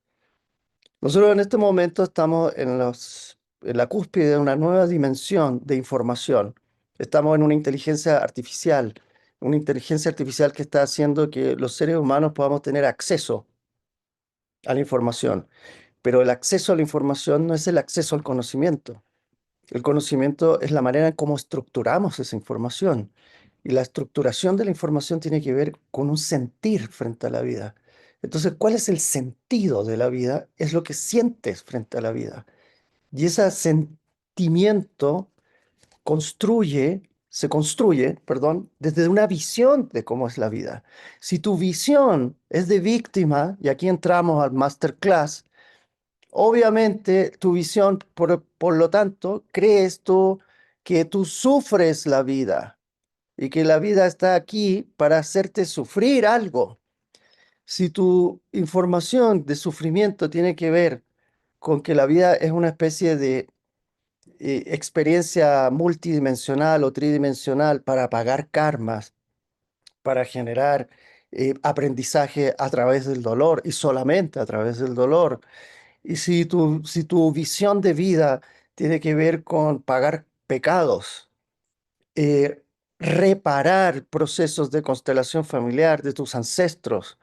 Nosotros en este momento estamos en la cúspide de una nueva dimensión de información. Estamos en una inteligencia artificial que está haciendo que los seres humanos podamos tener acceso a la información. Pero el acceso a la información no es el acceso al conocimiento. El conocimiento es la manera en cómo estructuramos esa información. Y la estructuración de la información tiene que ver con un sentir frente a la vida. Entonces, ¿cuál es el sentido de la vida? Es lo que sientes frente a la vida. Y ese sentimiento se construye, perdón, desde una visión de cómo es la vida. Si tu visión es de víctima, y aquí entramos al masterclass, obviamente, tu visión, por lo tanto, crees tú que tú sufres la vida y que la vida está aquí para hacerte sufrir algo. Si tu información de sufrimiento tiene que ver con que la vida es una especie de experiencia multidimensional o tridimensional para pagar karmas, para generar aprendizaje a través del dolor y solamente a través del dolor, y si tu visión de vida tiene que ver con pagar pecados, eh, reparar procesos de constelación familiar de tus ancestros,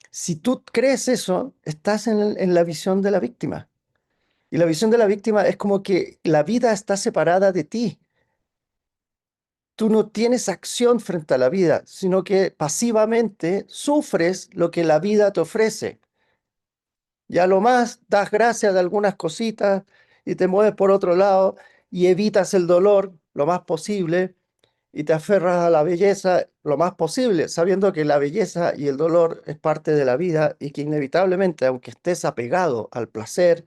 si tú crees eso, estás en la visión de la víctima. Y la visión de la víctima es como que la vida está separada de ti. Tú no tienes acción frente a la vida, sino que pasivamente sufres lo que la vida te ofrece. Y a lo más das gracias de algunas cositas y te mueves por otro lado y evitas el dolor lo más posible y te aferras a la belleza lo más posible, sabiendo que la belleza y el dolor es parte de la vida y que inevitablemente, aunque estés apegado al placer,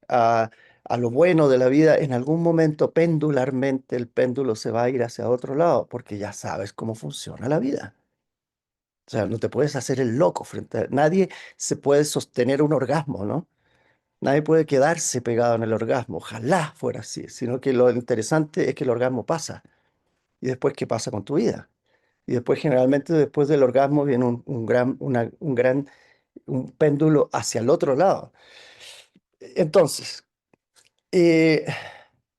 a, a lo bueno de la vida, en algún momento pendularmente el péndulo se va a ir hacia otro lado porque ya sabes cómo funciona la vida. O sea, no te puedes hacer el loco frente a... Nadie se puede sostener un orgasmo, ¿no? Nadie puede quedarse pegado en el orgasmo, ojalá fuera así, sino que lo interesante es que el orgasmo pasa. ¿Y después qué pasa con tu vida? Y después, generalmente, después del orgasmo viene un péndulo hacia el otro lado. Entonces, eh,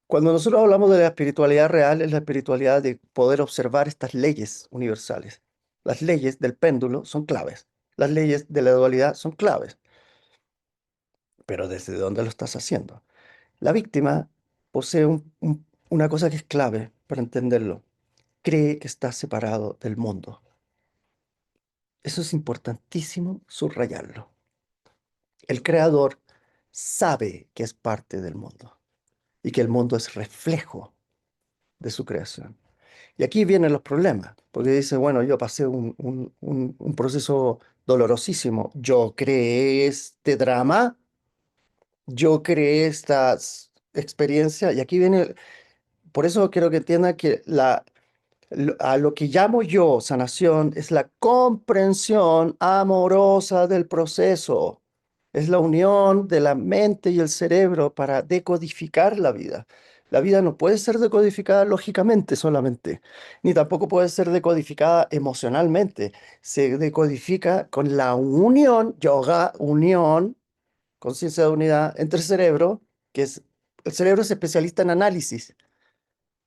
cuando nosotros hablamos de la espiritualidad real, es la espiritualidad de poder observar estas leyes universales. Las leyes del péndulo son claves. Las leyes de la dualidad son claves. Pero ¿desde dónde lo estás haciendo? La víctima posee una cosa que es clave para entenderlo. Cree que está separado del mundo. Eso es importantísimo subrayarlo. El creador sabe que es parte del mundo y que el mundo es reflejo de su creación. Y aquí vienen los problemas, porque dice, bueno, yo pasé un proceso dolorosísimo. Yo creé este drama, yo creé esta experiencia, y aquí viene, por eso quiero que entiendan que A lo que llamo yo sanación es la comprensión amorosa del proceso. Es la unión de la mente y el cerebro para decodificar la vida. La vida no puede ser decodificada lógicamente solamente, ni tampoco puede ser decodificada emocionalmente. Se decodifica con la unión, yoga, unión, conciencia de unidad entre el cerebro, el cerebro es especialista en análisis,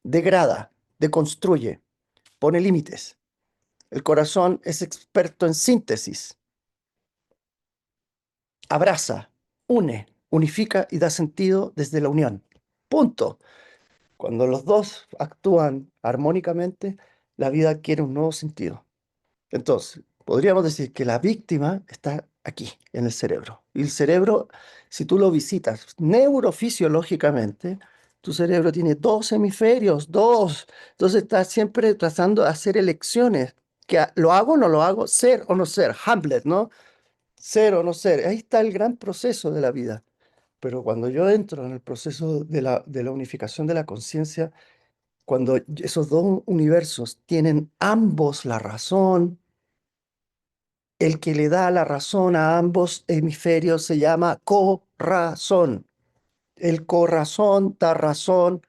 degrada, deconstruye, pone límites. El corazón es experto en síntesis, abraza, une, unifica y da sentido desde la unión. Punto. Cuando los dos actúan armónicamente, la vida adquiere un nuevo sentido. Entonces, podríamos decir que la víctima está aquí, en el cerebro. Y el cerebro, si tú lo visitas neurofisiológicamente, tu cerebro tiene dos hemisferios, dos. Entonces está siempre tratando de hacer elecciones. ¿Lo hago o no lo hago? ¿Ser o no ser? Hamlet, ¿no? Ser o no ser. Ahí está el gran proceso de la vida. Pero cuando yo entro en el proceso de la unificación de la conciencia, cuando esos dos universos tienen ambos la razón, el que le da la razón a ambos hemisferios se llama corazón. El corazón da razón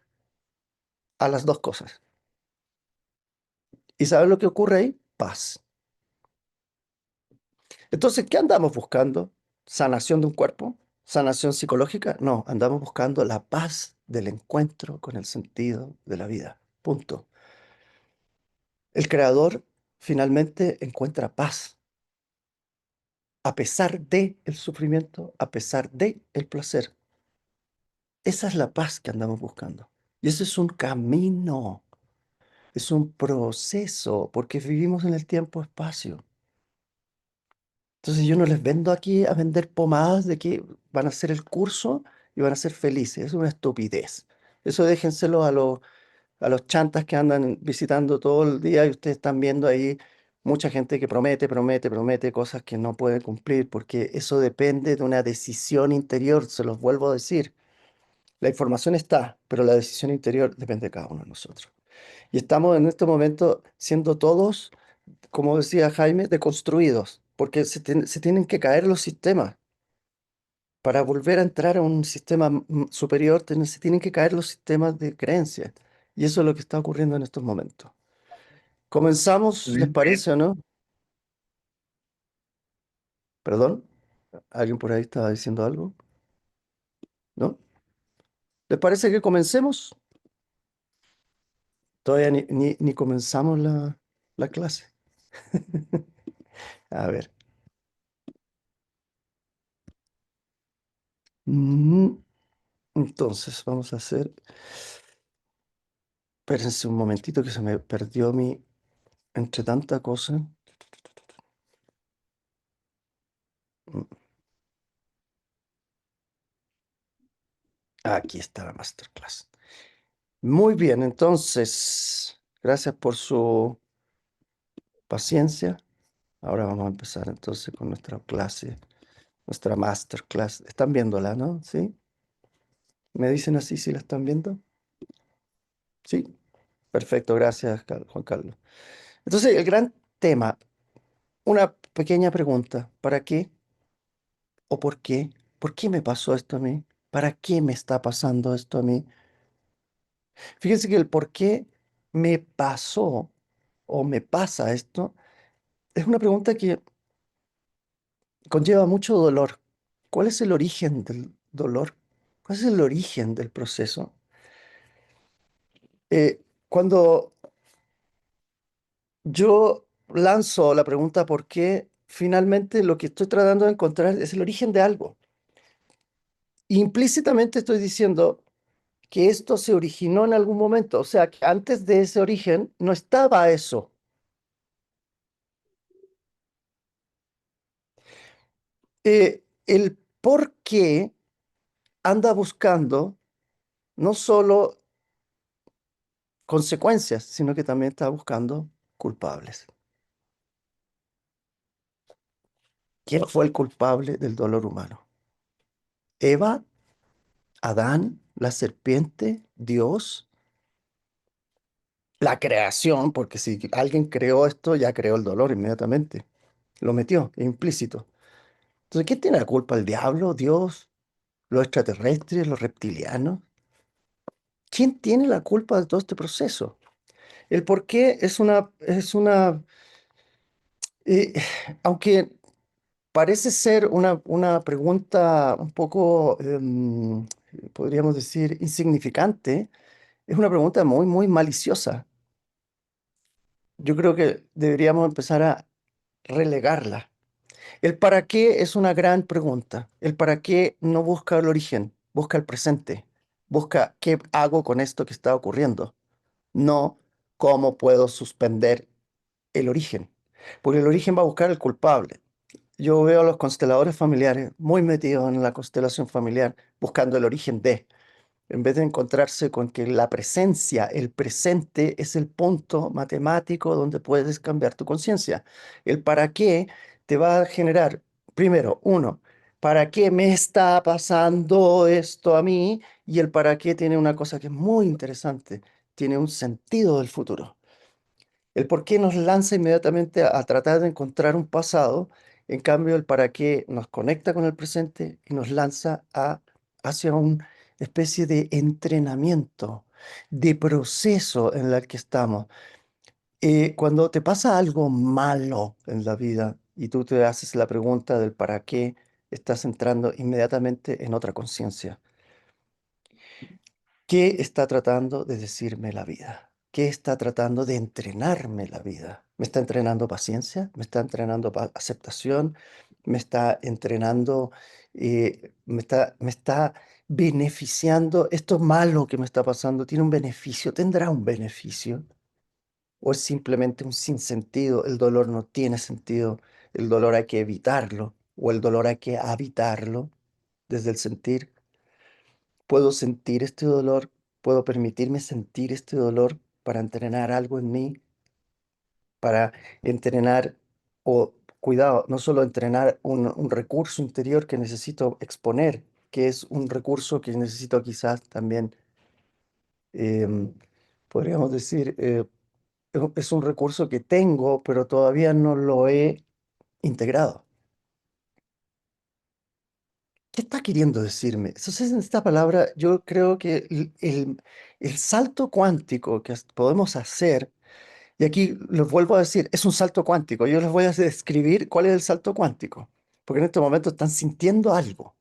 a las dos cosas. ¿Y sabes lo que ocurre ahí? Paz. Entonces, ¿qué andamos buscando? ¿Sanación de un cuerpo? ¿Sanación psicológica? No, andamos buscando la paz del encuentro con el sentido de la vida. Punto. El creador finalmente encuentra paz a pesar de el sufrimiento, a pesar de el placer. Esa es la paz que andamos buscando. Y ese es un camino, es un proceso, porque vivimos en el tiempo-espacio. Entonces yo no les vendo aquí a vender pomadas de que van a hacer el curso y van a ser felices. Es una estupidez. Eso déjenselo a los chantas que andan visitando todo el día y ustedes están viendo ahí mucha gente que promete, promete, promete cosas que no puede cumplir, porque eso depende de una decisión interior, se los vuelvo a decir. La información está, pero la decisión interior depende de cada uno de nosotros. Y estamos en este momento siendo todos, como decía Jaime, deconstruidos, porque se tienen que caer los sistemas. Para volver a entrar a un sistema superior, se tienen que caer los sistemas de creencias. Y eso es lo que está ocurriendo en estos momentos. Comenzamos, ¿les Bien. parece o no? ¿Perdón? ¿Alguien por ahí estaba diciendo algo? ¿No? ¿Les parece que comencemos? Todavía ni comenzamos la clase. A ver. Mm, Entonces, vamos a hacer. Espérense un momentito que se me perdió entre tanta cosa. Mm, Aquí está la masterclass. Muy bien, entonces, gracias por su paciencia. Ahora vamos a empezar entonces con nuestra clase, nuestra masterclass. Están viéndola, ¿no? ¿Sí? ¿Me dicen así si la están viendo? Sí. Perfecto, gracias, Juan Carlos. Entonces, el gran tema, una pequeña pregunta. ¿Para qué o por qué? ¿Por qué me pasó esto a mí? ¿Para qué me está pasando esto a mí? Fíjense que el por qué me pasó o me pasa esto es una pregunta que conlleva mucho dolor. ¿Cuál es el origen del dolor? ¿Cuál es el origen del proceso? Cuando yo lanzo la pregunta ¿por qué? Finalmente lo que estoy tratando de encontrar es el origen de algo. Implícitamente estoy diciendo que esto se originó en algún momento, o sea, que antes de ese origen no estaba eso. El por qué anda buscando no solo consecuencias, sino que también está buscando culpables. ¿Quién fue el culpable del dolor humano? ¿Eva? ¿Adán? ¿La serpiente? ¿Dios? La creación, porque si alguien creó esto, ya creó el dolor inmediatamente. Lo metió, es implícito. Entonces, ¿quién tiene la culpa? ¿El diablo, Dios, los extraterrestres, los reptilianos? ¿Quién tiene la culpa de todo este proceso? El por qué eh, aunque parece ser una pregunta un poco, podríamos decir, insignificante, es una pregunta muy, muy maliciosa. Yo creo que deberíamos empezar a relegarla. El para qué es una gran pregunta. El para qué no busca el origen, busca el presente, busca qué hago con esto que está ocurriendo, no cómo puedo suspender el origen, porque el origen va a buscar el culpable. Yo veo a los consteladores familiares muy metidos en la constelación familiar, buscando el origen de, en vez de encontrarse con que la presencia, el presente, es el punto matemático donde puedes cambiar tu conciencia. El para qué te va a generar, primero, uno, ¿para qué me está pasando esto a mí? Y el para qué tiene una cosa que es muy interesante, tiene un sentido del futuro. El por qué nos lanza inmediatamente a tratar de encontrar un pasado, en cambio el para qué nos conecta con el presente y nos lanza hacia una especie de entrenamiento, de proceso en el que estamos. Cuando te pasa algo malo en la vida y tú te haces la pregunta del para qué, estás entrando inmediatamente en otra conciencia. ¿Qué está tratando de decirme la vida? ¿Qué está tratando de entrenarme la vida? ¿Me está entrenando paciencia? ¿Me está entrenando aceptación? ¿Me está entrenando, me está beneficiando? ¿Esto malo que me está pasando tiene un beneficio? ¿Tendrá un beneficio? ¿O es simplemente un sinsentido? El dolor no tiene sentido. El dolor hay que evitarlo. O el dolor hay que habitarlo desde el sentir. Puedo sentir este dolor, puedo permitirme sentir este dolor para entrenar algo en mí, para entrenar, o cuidado, no solo entrenar un recurso interior que necesito exponer, que es un recurso que necesito quizás también, em, podríamos decir, es un recurso que tengo, pero todavía no lo he integrado. ¿Qué está queriendo decirme? Entonces, en esta palabra, yo creo que el salto cuántico que podemos hacer, y aquí les vuelvo a decir, es un salto cuántico. Yo les voy a describir cuál es el salto cuántico, porque en este momento están sintiendo algo,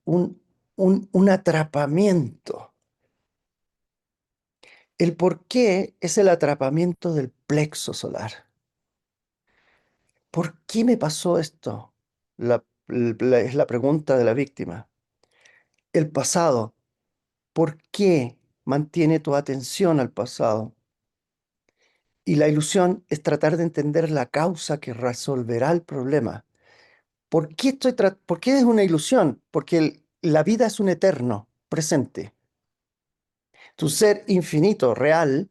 un, un atrapamiento. El por qué es el atrapamiento del plexo solar. ¿Por qué me pasó esto? Es la pregunta de la víctima. El pasado. ¿Por qué mantiene tu atención al pasado? Y la ilusión es tratar de entender la causa que resolverá el problema. ¿Por qué es una ilusión? Porque la vida es un eterno presente. Tu ser infinito, real,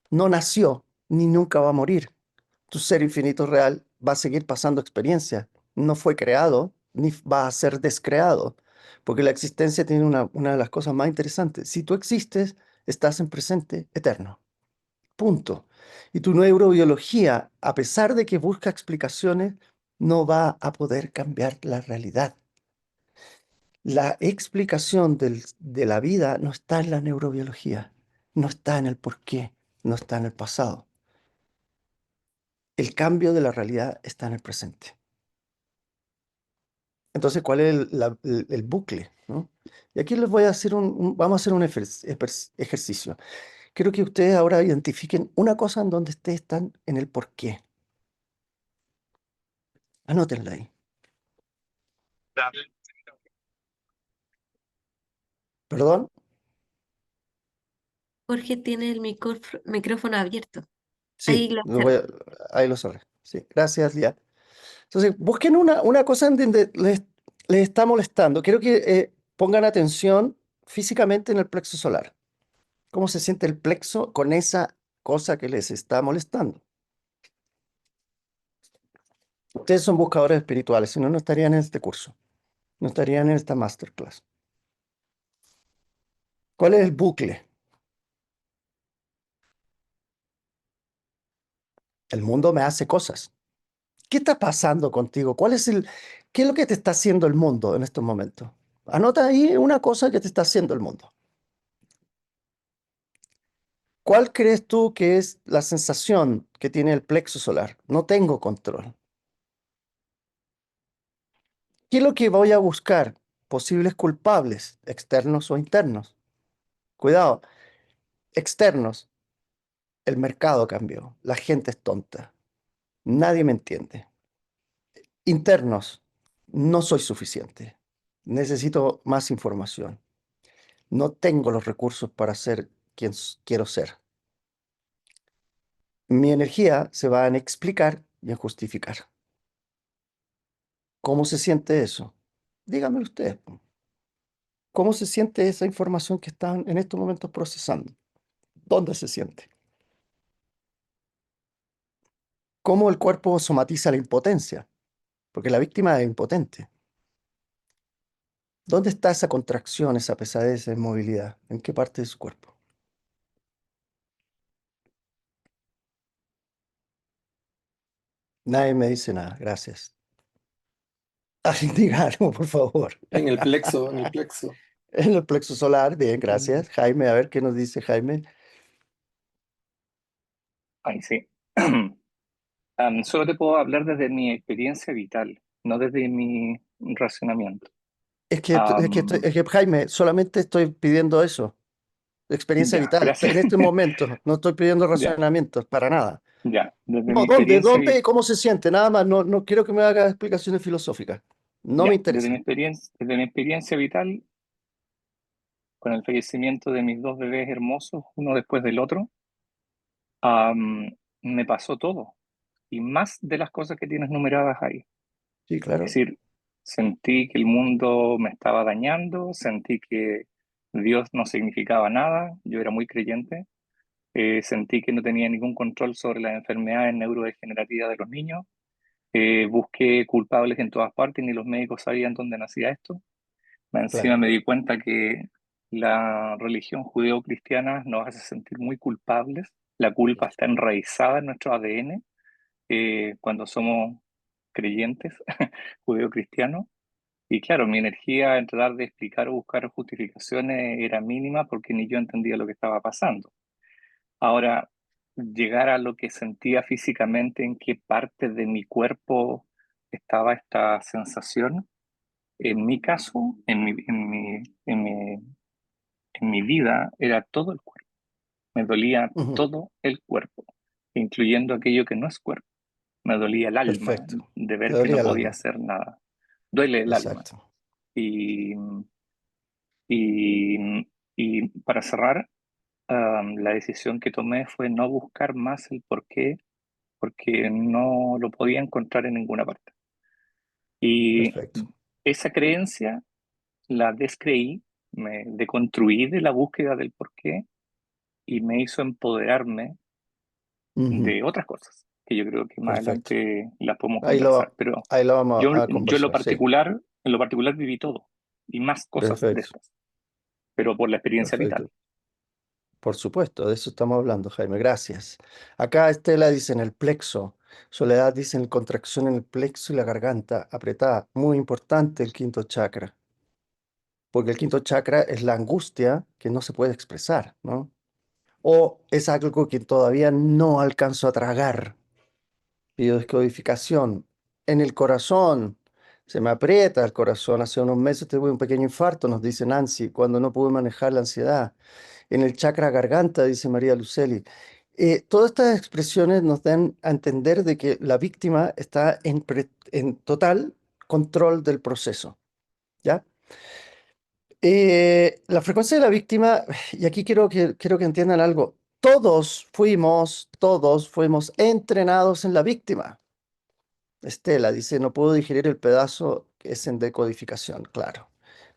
no nació ni nunca va a morir. Tu ser infinito, real, va a seguir pasando experiencia. No fue creado ni va a ser descreado. Porque la existencia tiene una de las cosas más interesantes. Si tú existes, estás en presente eterno. Punto. Y tu neurobiología, a pesar de que busca explicaciones, no va a poder cambiar la realidad. La explicación de la vida no está en la neurobiología, no está en el porqué, no está en el pasado. El cambio de la realidad está en el presente. Entonces, ¿cuál es el bucle? ¿No? Y aquí les voy a hacer vamos a hacer un ejercicio. Quiero que ustedes ahora identifiquen una cosa en donde ustedes están en el porqué. Anótenla ahí. ¿Perdón? Jorge tiene el micrófono abierto. Sí, Ahí lo observo. ahí lo sabré. Sí, gracias, Lía. Entonces, busquen una cosa en donde les está molestando. Quiero que pongan atención físicamente en el plexo solar. ¿Cómo se siente el plexo con esa cosa que les está molestando? Ustedes son buscadores espirituales, si no, no estarían en este curso, no estarían en esta masterclass. ¿Cuál es el bucle? El mundo me hace cosas. ¿Qué está pasando contigo? ¿Qué es lo que te está haciendo el mundo en estos momentos? Anota ahí una cosa que te está haciendo el mundo. ¿Cuál crees tú que es la sensación que tiene el plexo solar? No tengo control. ¿Qué es lo que voy a buscar? Posibles culpables, externos o internos. Cuidado, externos. El mercado cambió, la gente es tonta, nadie me entiende. Internos, no soy suficiente, necesito más información, no tengo los recursos para ser quien quiero ser. Mi energía se va en explicar y en justificar. ¿Cómo se siente eso? Dígame usted, ¿cómo se siente esa información que están en estos momentos procesando? ¿Dónde se siente? ¿Cómo el cuerpo somatiza la impotencia? Porque la víctima es impotente. ¿Dónde está esa contracción, esa pesadez, esa inmovilidad? ¿En qué parte de su cuerpo? Nadie me dice nada, gracias. Alguien diga algo, por favor. En el plexo, en el plexo. En el plexo solar, bien, gracias. Jaime, a ver qué nos dice Jaime. Ay, sí. Solo te puedo hablar desde mi experiencia vital, no desde mi razonamiento. Jaime, solamente estoy pidiendo eso, experiencia Ya, vital. gracias. En este momento no estoy pidiendo Ya, razonamientos, para nada. ya. Desde mi No, ¿dónde? experiencia ¿Dónde? vital. ¿Cómo se siente? Nada más, no, no quiero que me haga explicaciones filosóficas. No me Ya, interesa. desde mi experiencia vital, con el fallecimiento de mis dos bebés hermosos, uno después del otro, me pasó todo, y más de las cosas que tienes numeradas ahí. Sí, Es claro. decir, sentí que el mundo me estaba dañando, sentí que Dios no significaba nada, yo era muy creyente, sentí que no tenía ningún control sobre las enfermedades neurodegenerativas de los niños, busqué culpables en todas partes, ni los médicos sabían dónde nacía esto. Más encima Claro. me di cuenta que la religión judeo-cristiana nos hace sentir muy culpables. La culpa está enraizada en nuestro ADN cuando somos creyentes judeo-cristianos. Y claro, mi energía en tratar de explicar o buscar justificaciones era mínima porque ni yo entendía lo que estaba pasando. Ahora, llegar a lo que sentía físicamente, en qué parte de mi cuerpo estaba esta sensación, en mi caso, en mi vida, era todo el cuerpo. Me dolía Ujú. todo el cuerpo, incluyendo aquello que no es cuerpo. Me dolía el alma Perfecto. de Te ver que no dolía el podía alma. hacer nada. Duele el alma. Exacto. Y, y, y para cerrar, la decisión que tomé fue no buscar más el por qué, porque no lo podía encontrar en ninguna parte. Y Perfecto. esa creencia la descreí, me deconstruí de la búsqueda del por qué y me hizo empoderarme Ujú. de otras cosas, que yo creo que más Perfecto. adelante las podemos Ahí conversar. lo, Pero ahí lo vamos yo, a yo conversar, sí. en lo particular viví todo y más cosas de Perfecto. estas, pero por la experiencia vital. Perfecto. Por supuesto, de eso estamos hablando, Jaime. Gracias. Acá Estela dice en el plexo. Soledad dice en contracción en el plexo y la garganta apretada. Muy importante el quinto chakra, porque el quinto chakra es la angustia que no se puede expresar, ¿no? O es algo que todavía no alcanzo a tragar. Biodescodificación. En el corazón. Se me aprieta el corazón. Hace unos meses tuve un pequeño infarto, nos dice Nancy, cuando no pude manejar la ansiedad. En el chakra garganta, dice María Luceli. Todas estas expresiones nos dan a entender de que la víctima está en total control del proceso, ¿ya? La frecuencia de la víctima, y aquí quiero que entiendan algo, todos fuimos entrenados en la víctima. Estela dice, no puedo digerir el pedazo que es en decodificación, claro.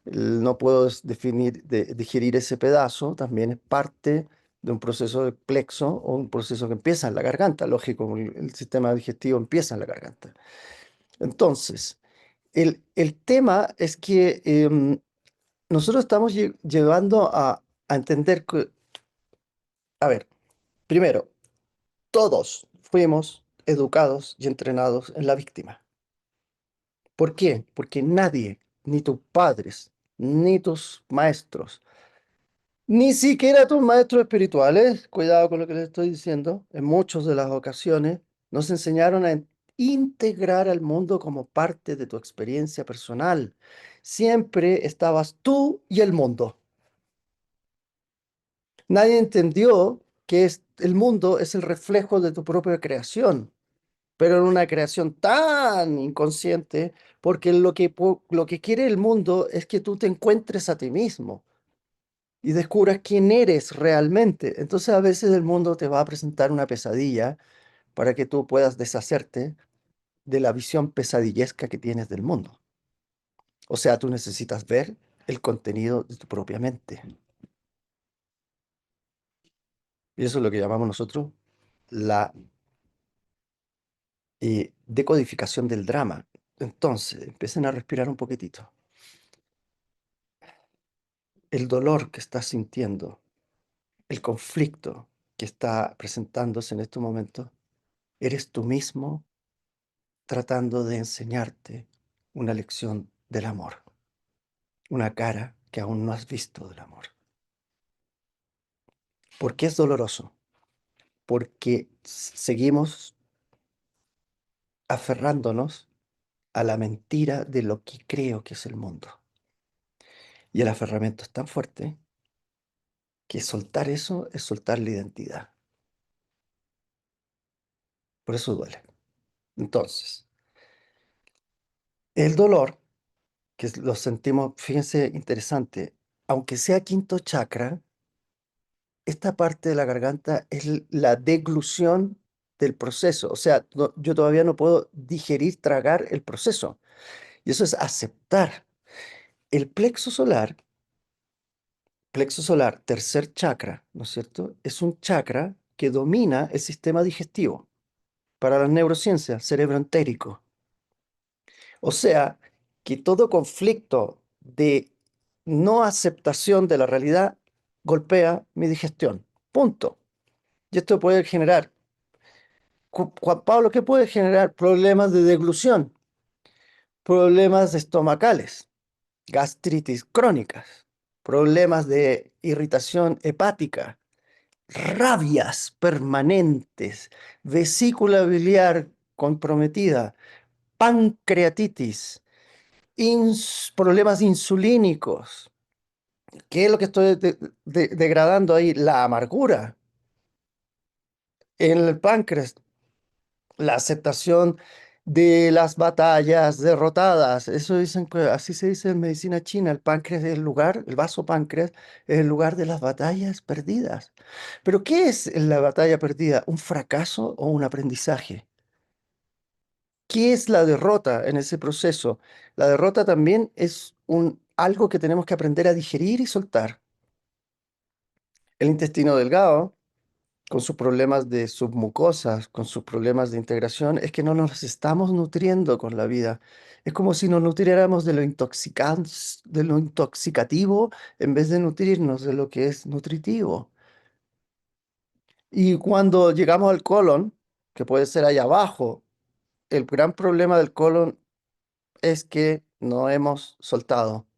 No puedo digerir ese pedazo, también es parte de un proceso de plexo o un proceso que empieza en la garganta, lógico, el sistema digestivo empieza en la garganta. Entonces, el tema es que nosotros estamos llevando a entender que, a ver, primero, todos fuimos educados y entrenados en la víctima. ¿Por qué? Porque nadie, ni tus padres, ni tus maestros, ni siquiera tus maestros espirituales, cuidado con lo que les estoy diciendo, en muchas de las ocasiones nos enseñaron a integrar al mundo como parte de tu experiencia personal. Siempre estabas tú y el mundo. Nadie entendió que el mundo es el reflejo de tu propia creación, pero en una creación tan inconsciente, porque lo que quiere el mundo es que tú te encuentres a ti mismo y descubras quién eres realmente. Entonces a veces el mundo te va a presentar una pesadilla para que tú puedas deshacerte de la visión pesadillesca que tienes del mundo. O sea, tú necesitas ver el contenido de tu propia mente. Y eso es lo que llamamos nosotros la decodificación del drama. Entonces, empiecen a respirar un poquitito. El dolor que estás sintiendo, el conflicto que está presentándose en estos momentos, eres tú mismo tratando de enseñarte una lección del amor, una cara que aún no has visto del amor. ¿Por qué es doloroso? Porque seguimos aferrándonos a la mentira de lo que creo que es el mundo. Y el aferramiento es tan fuerte que soltar eso es soltar la identidad. Por eso duele. Entonces, el dolor, que lo sentimos, fíjense, interesante, aunque sea quinto chakra, esta parte de la garganta es la deglución del proceso. O sea, yo todavía no puedo digerir, tragar el proceso. Y eso es aceptar. El plexo solar, tercer chakra, ¿no es cierto? Es un chakra que domina el sistema digestivo. Para las neurociencias, cerebro entérico. O sea, que todo conflicto de no aceptación de la realidad golpea mi digestión. Punto. Y esto puede generar, Juan Pablo, ¿qué puede generar? Problemas de deglución, problemas estomacales, gastritis crónicas, problemas de irritación hepática, rabias permanentes, vesícula biliar comprometida, pancreatitis, problemas insulínicos. ¿Qué es lo que estoy degradando ahí? La amargura en el páncreas, la aceptación de las batallas derrotadas. Eso dicen, así se dice en medicina china. El páncreas es el lugar, el vaso páncreas es el lugar de las batallas perdidas. Pero ¿qué es la batalla perdida? ¿Un fracaso o un aprendizaje? ¿Qué es la derrota en ese proceso? La derrota también es algo que tenemos que aprender a digerir y soltar. El intestino delgado, con sus problemas de submucosas, con sus problemas de integración, es que no nos estamos nutriendo con la vida. Es como si nos nutriéramos de lo intoxicativo en vez de nutrirnos de lo que es nutritivo. Y cuando llegamos al colon, que puede ser allá abajo, el gran problema del colon es que no hemos soltado,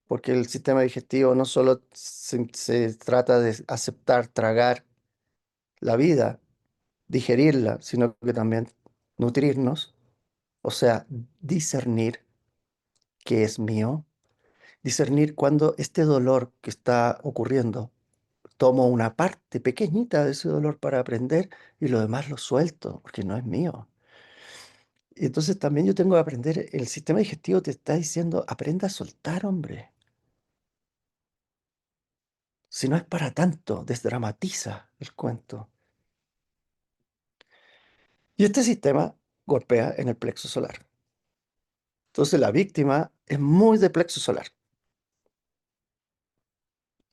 porque el sistema digestivo no solo se trata de aceptar, tragar la vida, digerirla, sino que también nutrirnos, o sea, discernir qué es mío, discernir cuando este dolor que está ocurriendo, tomo una parte pequeñita de ese dolor para aprender y lo demás lo suelto, porque no es mío. Y entonces también yo tengo que aprender, el sistema digestivo te está diciendo, aprenda a soltar, hombre. Si no es para tanto, desdramatiza el cuento. Y este sistema golpea en el plexo solar. Entonces la víctima es muy de plexo solar.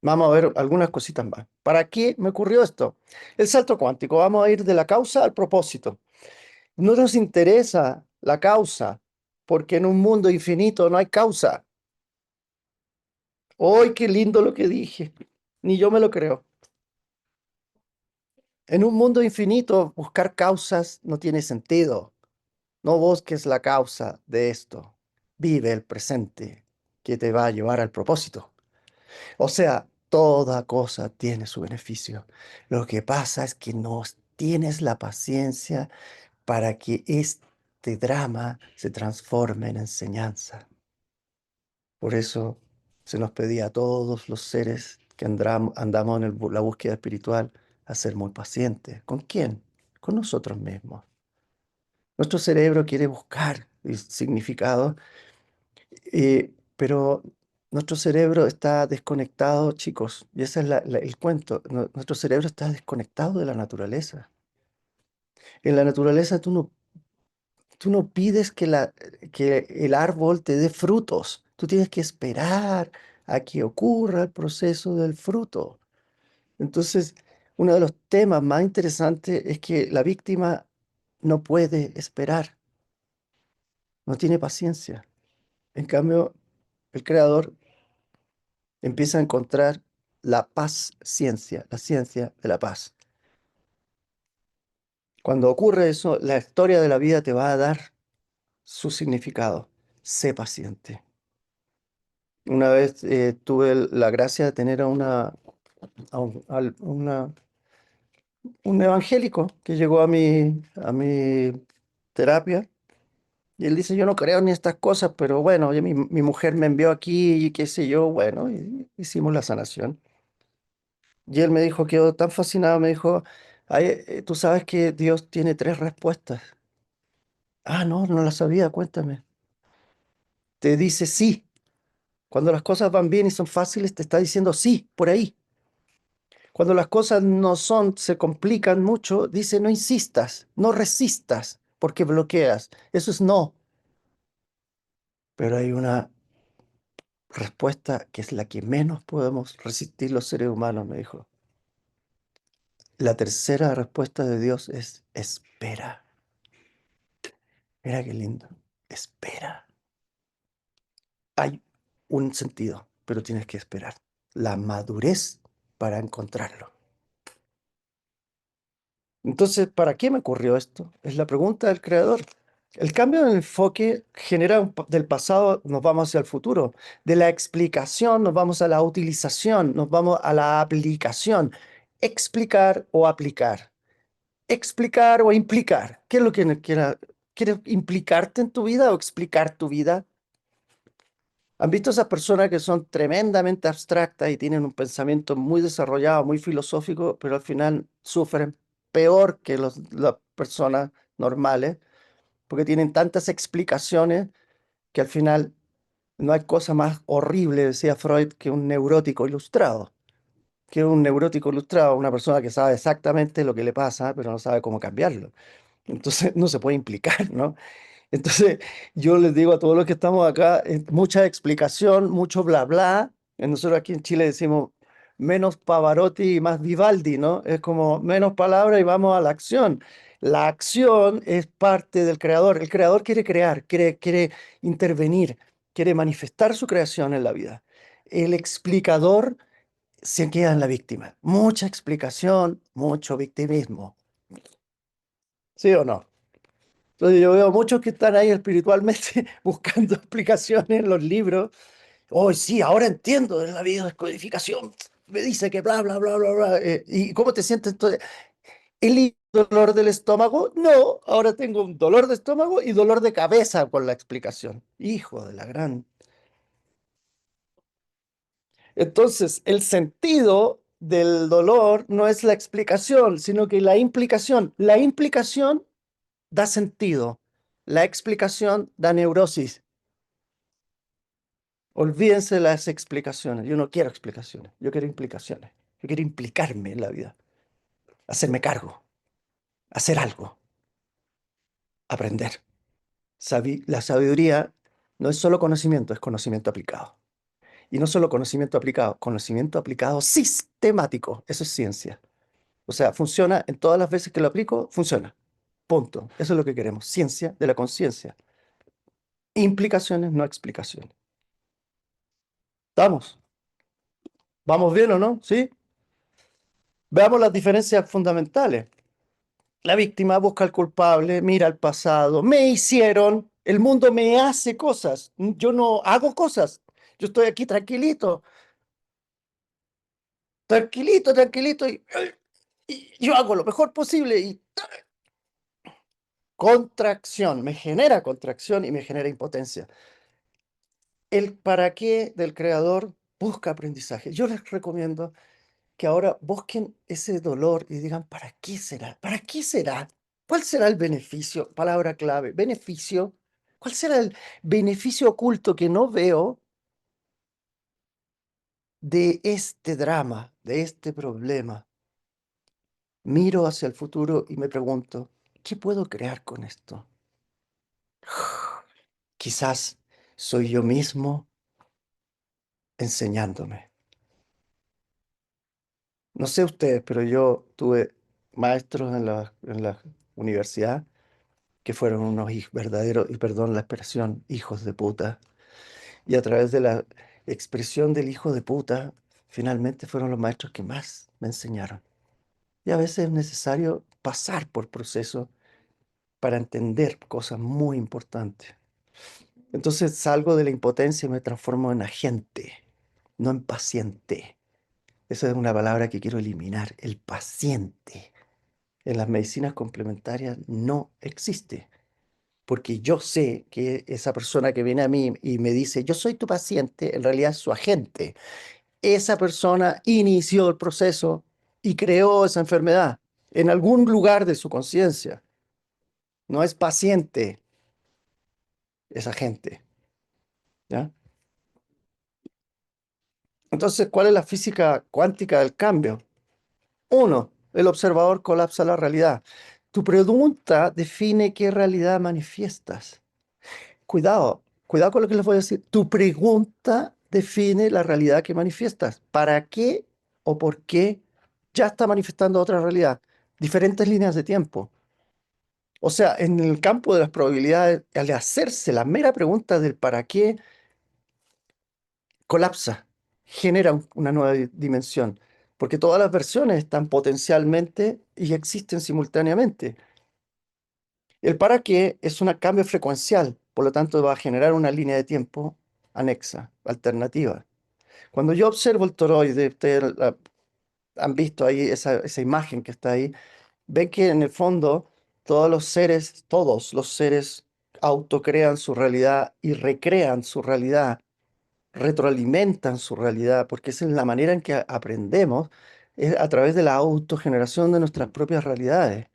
Vamos a ver algunas cositas más. ¿Para qué me ocurrió esto? El salto cuántico. Vamos a ir de la causa al propósito. No nos interesa la causa, porque en un mundo infinito no hay causa. ¡Ay, qué lindo lo que dije! Ni yo me lo creo. En un mundo infinito, buscar causas no tiene sentido. No busques la causa de esto. Vive el presente que te va a llevar al propósito. O sea, toda cosa tiene su beneficio. Lo que pasa es que no tienes la paciencia para que este drama se transforme en enseñanza. Por eso se nos pedía a todos los seres que andamos en la búsqueda espiritual a ser muy pacientes. ¿Con quién? Con nosotros mismos. Nuestro cerebro quiere buscar el significado, pero nuestro cerebro está desconectado, chicos, y ese es el cuento. Nuestro cerebro está desconectado de la naturaleza. En la naturaleza tú no pides que el árbol te dé frutos. Tú tienes que esperar a que ocurra el proceso del fruto. Entonces, uno de los temas más interesantes es que la víctima no puede esperar, no tiene paciencia. En cambio, el creador empieza a encontrar la paz ciencia, la ciencia de la paz. Cuando ocurre eso, la historia de la vida te va a dar su significado. Sé paciente. Una vez tuve la gracia de tener a un evangélico que llegó a mi terapia y él dice, yo no creo ni estas cosas, pero bueno, oye, mi mujer me envió aquí y qué sé yo, bueno, y hicimos la sanación. Y él me dijo, quedó tan fascinado, me dijo, "Ay, tú sabes que Dios tiene tres respuestas. Ah, no, no la sabía, cuéntame. Te dice sí. Cuando las cosas van bien y son fáciles, te está diciendo sí, por ahí. Cuando las cosas no son, se complican mucho, dice no insistas, no resistas, porque bloqueas. Eso es no. Pero hay una respuesta que es la que menos podemos resistir los seres humanos, me dijo. La tercera respuesta de Dios es espera. Mira qué lindo. Espera. Hay un sentido, pero tienes que esperar. La madurez para encontrarlo. Entonces, ¿para qué me ocurrió esto? Es la pregunta del creador. El cambio de enfoque genera del pasado, nos vamos hacia el futuro. De la explicación nos vamos a la utilización, nos vamos a la aplicación. Explicar o aplicar. Explicar o implicar. ¿Qué es lo que quieres implicarte en tu vida o explicar tu vida? ¿Han visto esas personas que son tremendamente abstractas y tienen un pensamiento muy desarrollado, muy filosófico, pero al final sufren peor que las personas normales, porque tienen tantas explicaciones que al final no hay cosa más horrible, decía Freud, que un neurótico ilustrado? Que un neurótico ilustrado, una persona que sabe exactamente lo que le pasa, pero no sabe cómo cambiarlo. Entonces no se puede implicar, ¿no? Entonces, yo les digo a todos los que estamos acá, mucha explicación, mucho bla bla. Nosotros aquí en Chile decimos menos Pavarotti y más Vivaldi, ¿no? Es como menos palabras y vamos a la acción. La acción es parte del creador. El creador quiere crear, quiere intervenir, quiere manifestar su creación en la vida. El explicador se queda en la víctima. Mucha explicación, mucho victimismo. ¿Sí o no? Entonces yo veo muchos que están ahí espiritualmente buscando explicaciones en los libros. Oh, sí, ahora entiendo de la biodescodificación. Me dice que bla, bla, bla, bla, bla. ¿Y cómo te sientes entonces? ¿El dolor del estómago? No, ahora tengo un dolor de estómago y dolor de cabeza con la explicación. Hijo de la gran. Entonces, el sentido del dolor no es la explicación, sino que la implicación. La implicación da sentido. La explicación da neurosis. Olvídense de las explicaciones. Yo no quiero explicaciones. Yo quiero implicaciones. Yo quiero implicarme en la vida. Hacerme cargo. Hacer algo. Aprender. La sabiduría no es solo conocimiento, es conocimiento aplicado. Y no solo conocimiento aplicado sistemático. Eso es ciencia. O sea, funciona en todas las veces que lo aplico, funciona. Punto. Eso es lo que queremos. Ciencia de la conciencia. Implicaciones, no explicaciones. ¿Estamos? ¿Vamos bien o no? ¿Sí? Veamos las diferencias fundamentales. La víctima busca al culpable, mira al pasado, me hicieron, el mundo me hace cosas, yo no hago cosas, yo estoy aquí tranquilito, tranquilito, tranquilito, y yo hago lo mejor posible y contracción, me genera contracción y me genera impotencia. El para qué del creador busca aprendizaje. Yo les recomiendo que ahora busquen ese dolor y digan, ¿para qué será? ¿Para qué será? ¿Cuál será el beneficio? Palabra clave, beneficio. ¿Cuál será el beneficio oculto que no veo de este drama, de este problema? Miro hacia el futuro y me pregunto, ¿qué puedo crear con esto? Quizás soy yo mismo enseñándome. No sé ustedes, pero yo tuve maestros en la universidad que fueron unos verdaderos, y perdón la expresión, hijos de puta. Y a través de la expresión del hijo de puta, finalmente fueron los maestros que más me enseñaron. Y a veces es necesario pasar por procesos para entender cosas muy importantes. Entonces salgo de la impotencia y me transformo en agente, no en paciente. Esa es una palabra que quiero eliminar, el paciente. En las medicinas complementarias no existe. Porque yo sé que esa persona que viene a mí y me dice, yo soy tu paciente, en realidad es su agente. Esa persona inició el proceso y creó esa enfermedad en algún lugar de su conciencia. No es paciente, es agente. ¿Ya? Entonces, ¿cuál es la física cuántica del cambio? Uno, el observador colapsa la realidad. Tu pregunta define qué realidad manifiestas. Cuidado, cuidado con lo que les voy a decir. Tu pregunta define la realidad que manifiestas. ¿Para qué o por qué ya está manifestando otra realidad? Diferentes líneas de tiempo. O sea, en el campo de las probabilidades, al hacerse la mera pregunta del para qué, colapsa, genera una nueva dimensión, porque todas las versiones están potencialmente y existen simultáneamente. El para qué es un cambio frecuencial, por lo tanto va a generar una línea de tiempo anexa, alternativa. Cuando yo observo el toroide, ustedes han visto ahí esa imagen que está ahí, ven que en el fondo todos los seres autocrean su realidad y recrean su realidad, retroalimentan su realidad, porque esa es la manera en que aprendemos, es a través de la autogeneración de nuestras propias realidades.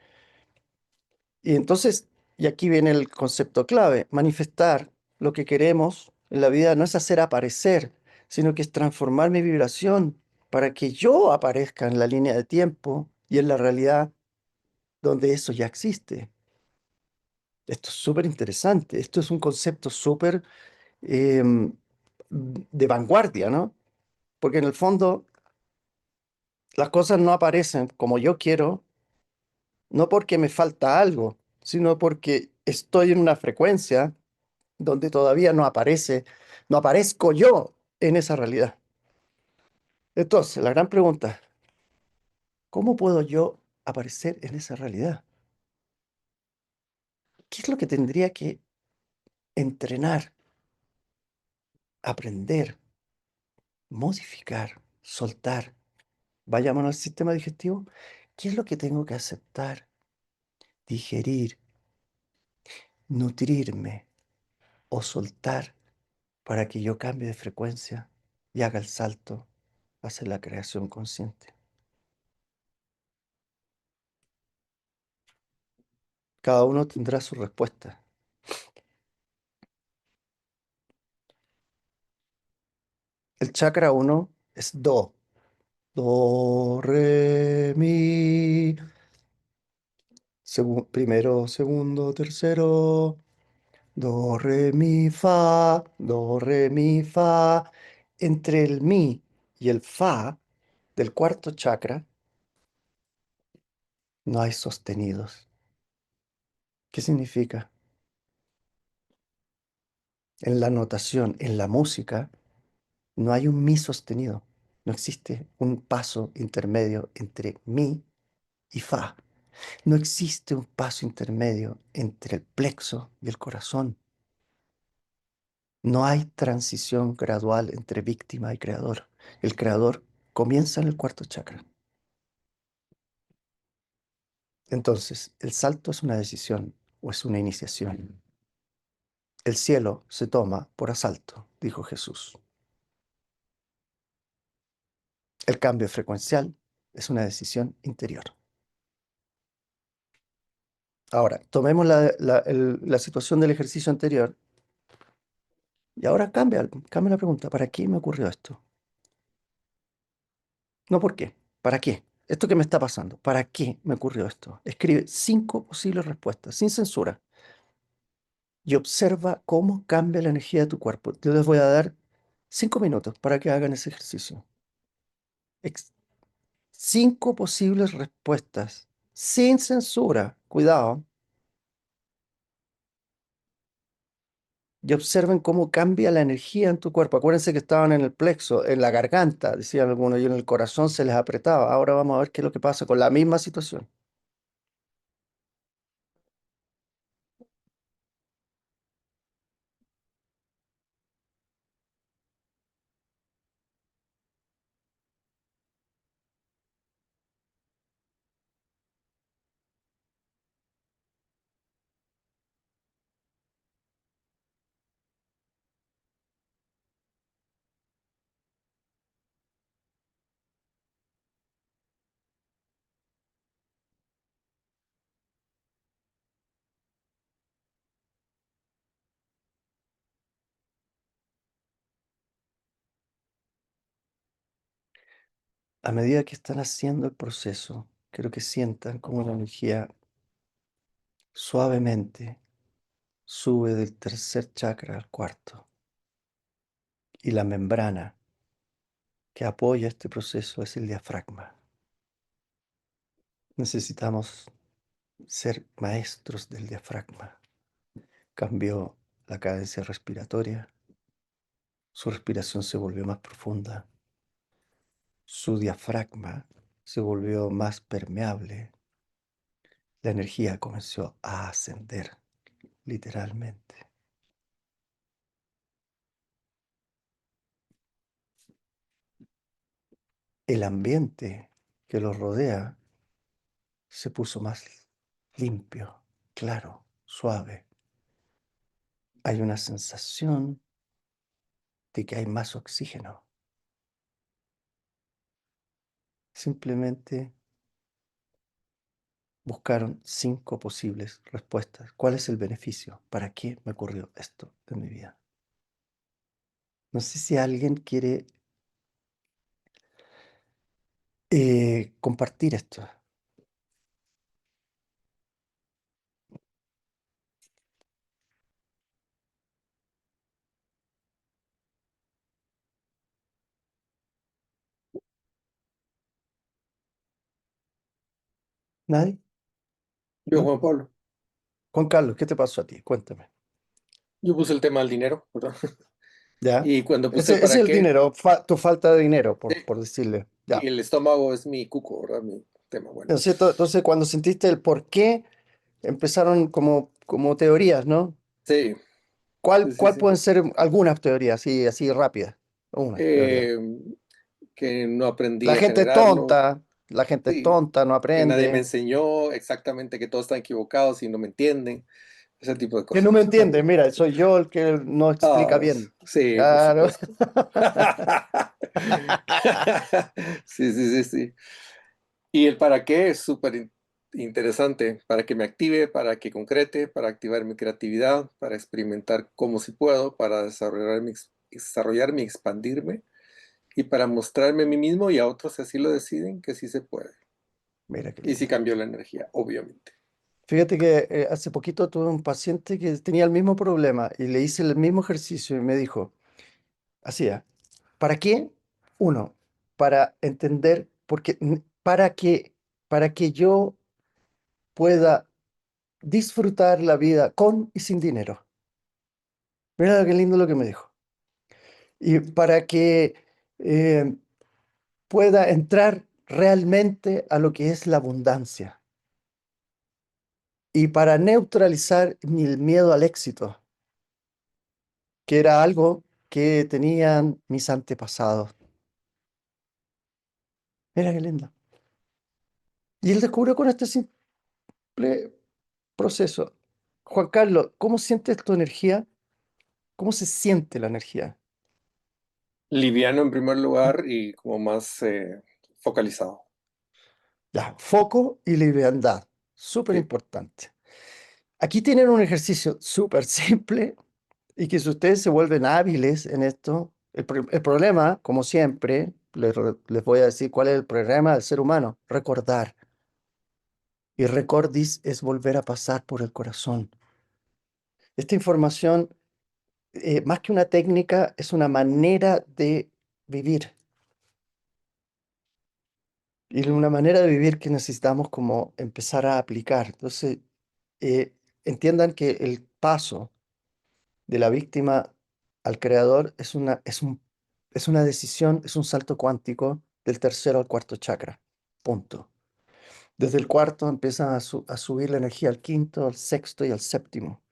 Y entonces, y aquí viene el concepto clave, manifestar lo que queremos en la vida no es hacer aparecer, sino que es transformar mi vibración para que yo aparezca en la línea de tiempo y en la realidad donde eso ya existe. Esto es súper interesante, esto es un concepto súper em, de vanguardia, ¿no? Porque en el fondo las cosas no aparecen como yo quiero, no porque me falta algo, sino porque estoy en una frecuencia donde todavía no aparezco yo en esa realidad. Entonces, la gran pregunta, ¿cómo puedo yo aparecer en esa realidad? ¿Qué es lo que tendría que entrenar, aprender, modificar, soltar? Vayámonos al sistema digestivo. ¿Qué es lo que tengo que aceptar, digerir, nutrirme o soltar para que yo cambie de frecuencia y haga el salto hacia la creación consciente? Cada uno tendrá su respuesta. El chakra uno es do. Do, re, mi. Primero, segundo, tercero. Do, re, mi, fa. Do, re, mi, fa. Entre el mi y el fa del cuarto chakra no hay sostenidos. ¿Qué significa? En la notación, en la música, no hay un mi sostenido. No existe un paso intermedio entre mi y fa. No existe un paso intermedio entre el plexo y el corazón. No hay transición gradual entre víctima y creador. El creador comienza en el cuarto chakra. Entonces, ¿el salto es una decisión o es una iniciación? El cielo se toma por asalto, dijo Jesús. El cambio frecuencial es una decisión interior. Ahora, tomemos la situación del ejercicio anterior y ahora cambia la pregunta. ¿Para qué me ocurrió esto? No por qué. ¿Para qué? Esto que me está pasando. ¿Para qué me ocurrió esto? Escribe 5 posibles respuestas, sin censura, y observa cómo cambia la energía de tu cuerpo. Yo les voy a dar 5 minutos para que hagan ese ejercicio. 5 posibles respuestas, sin censura. Cuidado. Y observen cómo cambia la energía en tu cuerpo. Acuérdense que estaban en el plexo, en la garganta, decían algunos, y en el corazón se les apretaba. Ahora vamos a ver qué es lo que pasa con la misma situación. A medida que están haciendo el proceso, quiero que sientan cómo la energía suavemente sube del tercer chakra al cuarto. Y la membrana que apoya este proceso es el diafragma. Necesitamos ser maestros del diafragma. Cambió la cadencia respiratoria, su respiración se volvió más profunda, su diafragma se volvió más permeable, la energía comenzó a ascender, literalmente. El ambiente que los rodea se puso más limpio, claro, suave. Hay una sensación de que hay más oxígeno. Simplemente buscaron 5 posibles respuestas. ¿Cuál es el beneficio? ¿Para qué me ocurrió esto en mi vida? No sé si alguien quiere compartir esto. ¿Nadie? Yo, ¿No? Juan Pablo, Juan Carlos, ¿qué te pasó a ti? Cuéntame. yo puse el tema del dinero, ¿verdad? ¿Ya? Y cuando puse el Ese es para el qué, dinero, tu falta de dinero, sí, por decirle. y Ya. el estómago es mi cuco, ¿verdad? Mi tema, bueno. ¿No es cierto? Entonces, cuando sentiste el por qué, empezaron como teorías, ¿no? Sí, sí, sí, ¿Cuál sí. pueden ser algunas teorías, así rápidas? Una teoría. Eh, que no aprendí La a gente es generarlo, tonta, la gente es sí, tonta, no que nadie me aprende. enseñó exactamente que todos están equivocados y no me entienden, ese tipo de Que no me cosas. entiende, mira, soy yo el que no explica Ah, bien. sí, por Claro. supuesto. Sí, sí, sí, sí. Y el para qué es súper interesante, para que me active, para que concrete, para activar mi creatividad, para experimentar cómo si puedo, para desarrollarme y expandirme, y para mostrarme a mí mismo y a otros, si así lo deciden, que sí se puede. Mira qué Y sí lindo. cambió la energía, obviamente. Fíjate que hace poquito tuve un paciente que tenía el mismo problema y le hice el mismo ejercicio y me dijo, hacía, ¿para qué? Uno, para entender, para que yo pueda disfrutar la vida con y sin dinero. Mira qué lindo lo que me dijo. Y para que, eh, pueda entrar realmente a lo que es la abundancia. Y para neutralizar el miedo al éxito, que era algo que tenían mis antepasados. Mira qué lindo. Y él descubrió con este simple proceso. Juan Carlos, ¿cómo sientes tu energía? ¿Cómo se siente la energía? Liviano en primer lugar y como más focalizado. Ya, foco y liviandad. Súper Sí. importante. Aquí tienen un ejercicio súper simple y que si ustedes se vuelven hábiles en esto, el problema, como siempre, les voy a decir cuál es el problema del ser humano, recordar. Y recordis es volver a pasar por el corazón. Esta información, más que una técnica, es una manera de vivir. Y una manera de vivir que necesitamos como empezar a aplicar. Entonces, eh, entiendan que el paso de la víctima al creador es una decisión, es un salto cuántico del tercero al cuarto chakra. Punto. Desde el cuarto empiezan a subir la energía al quinto, al sexto y al séptimo.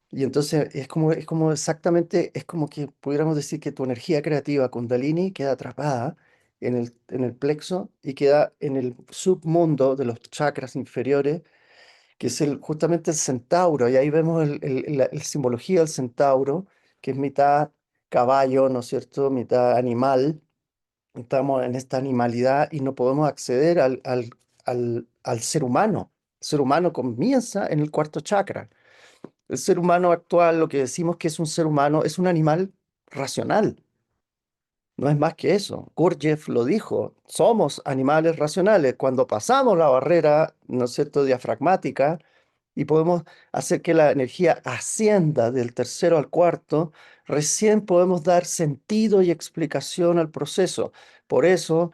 Y entonces es como exactamente, es como que pudiéramos decir que tu energía creativa Kundalini queda atrapada en el plexo y queda en el submundo de los chakras inferiores, que es justamente el centauro. Y ahí vemos la simbología del centauro, que es mitad caballo, ¿no es cierto? Mitad animal. Estamos en esta animalidad y no podemos acceder al ser humano. El ser humano comienza en el cuarto chakra. El ser humano actual, lo que decimos que es un ser humano, es un animal racional. No es más que eso. Gurdjieff lo dijo, somos animales racionales. Cuando pasamos la barrera, ¿no es cierto?, diafragmática, y podemos hacer que la energía ascienda del tercero al cuarto, recién podemos dar sentido y explicación al proceso. Por eso,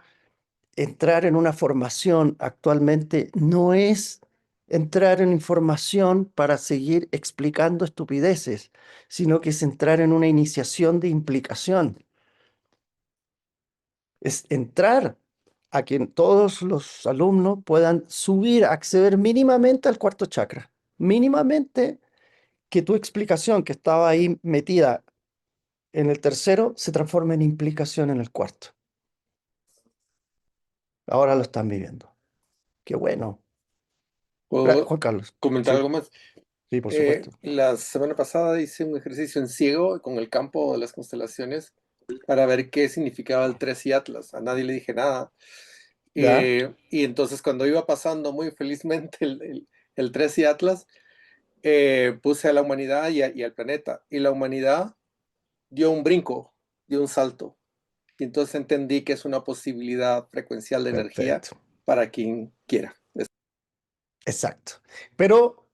entrar en una formación actualmente no es entrar en información para seguir explicando estupideces, sino que es entrar en una iniciación de implicación. Es entrar a que todos los alumnos puedan subir, acceder mínimamente al cuarto chakra. Mínimamente que tu explicación que estaba ahí metida en el tercero se transforme en implicación en el cuarto. Ahora lo están viviendo. Qué bueno. ¿Puedo Juan Carlos. comentar Sí, algo más? sí, por supuesto. La semana pasada hice un ejercicio en ciego con el campo de las constelaciones para ver qué significaba el 3 y Atlas. A nadie le dije nada. ¿Ya? Y entonces cuando iba pasando muy felizmente el 3 y Atlas, puse a la humanidad y al planeta. Y la humanidad dio un brinco, dio un salto. Y entonces entendí que es una posibilidad frecuencial de energía Perfecto. para quien quiera. Exacto. Pero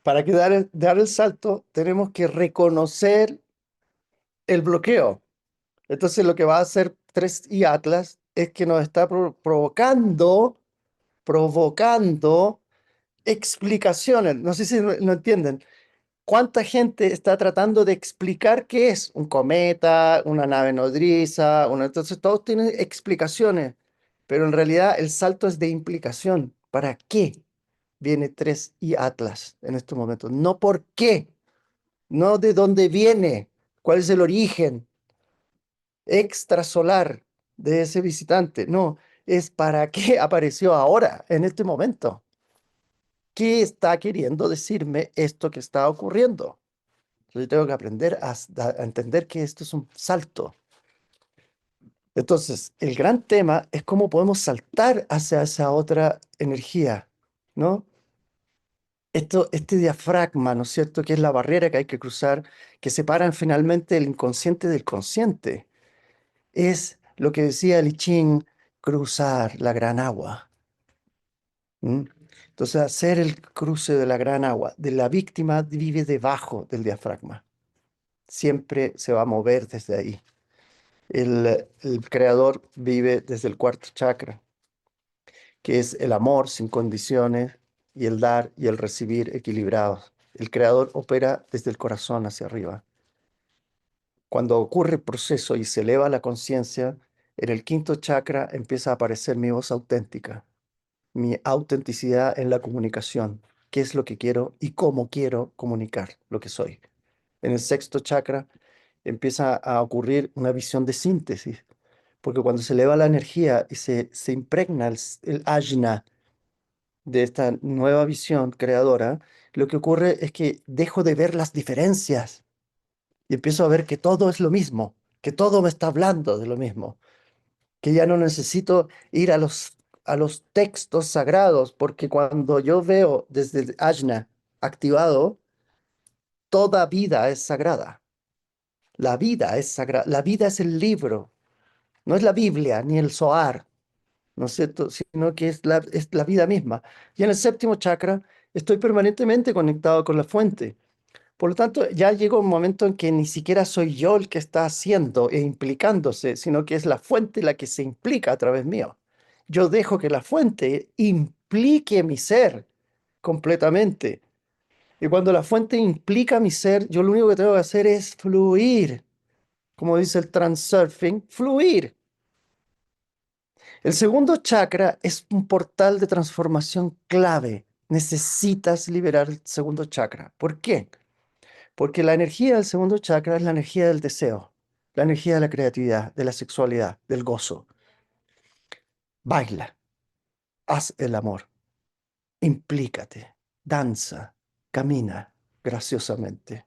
para que dar el salto, tenemos que reconocer el bloqueo. Entonces, lo que va a hacer 3 y Atlas es que nos está provocando explicaciones. No sé si lo entienden. ¿Cuánta gente está tratando de explicar qué es un cometa, una nave nodriza? Entonces, todos tienen explicaciones, pero en realidad el salto es de implicación. ¿Para qué viene 3 y Atlas en estos momentos? No por qué, no de dónde viene, cuál es el origen extrasolar de ese visitante. No, es para qué apareció ahora, en este momento. ¿Qué está queriendo decirme esto que está ocurriendo? Entonces, yo tengo que aprender a entender que esto es un salto. Entonces, el gran tema es cómo podemos saltar hacia esa otra energía, ¿no? Este diafragma, ¿no es cierto? Que es la barrera que hay que cruzar, que separan finalmente el inconsciente del consciente. Es lo que decía el I Ching, cruzar la gran agua. ¿Mm? Entonces, hacer el cruce de la gran agua, de la víctima vive debajo del diafragma. Siempre se va a mover desde ahí. El creador vive desde el cuarto chakra, que es el amor sin condiciones y el dar y el recibir equilibrados. El creador opera desde el corazón hacia arriba. Cuando ocurre el proceso y se eleva la conciencia, En el quinto chakra empieza a aparecer mi voz auténtica, mi autenticidad en la comunicación, qué es lo que quiero y cómo quiero comunicar lo que soy. En el sexto chakra empieza a ocurrir una visión de síntesis, porque cuando se eleva la energía y se impregna el ajna de esta nueva visión creadora, lo que ocurre es que dejo de ver las diferencias y empiezo a ver que todo es lo mismo, que todo me está hablando de lo mismo, que ya no necesito ir a los textos sagrados, porque cuando yo veo desde el ajna activado, toda vida es sagrada. La vida es sagrada. La vida es el libro, no es la Biblia ni el Zohar, ¿no es cierto? Sino que es la vida misma. Y en el séptimo chakra estoy permanentemente conectado con la fuente. Por lo tanto, ya llega un momento en que ni siquiera soy yo el que está haciendo e implicándose, sino que es la fuente la que se implica a través mío. Yo dejo que la fuente implique mi ser completamente. Y cuando la fuente implica mi ser, yo lo único que tengo que hacer es fluir, como dice el transurfing, fluir. El segundo chakra es un portal de transformación clave. Necesitas liberar el segundo chakra. ¿Por qué? Porque la energía del segundo chakra es la energía del deseo, la energía de la creatividad, de la sexualidad, del gozo. Baila, haz el amor, implícate, danza, camina graciosamente.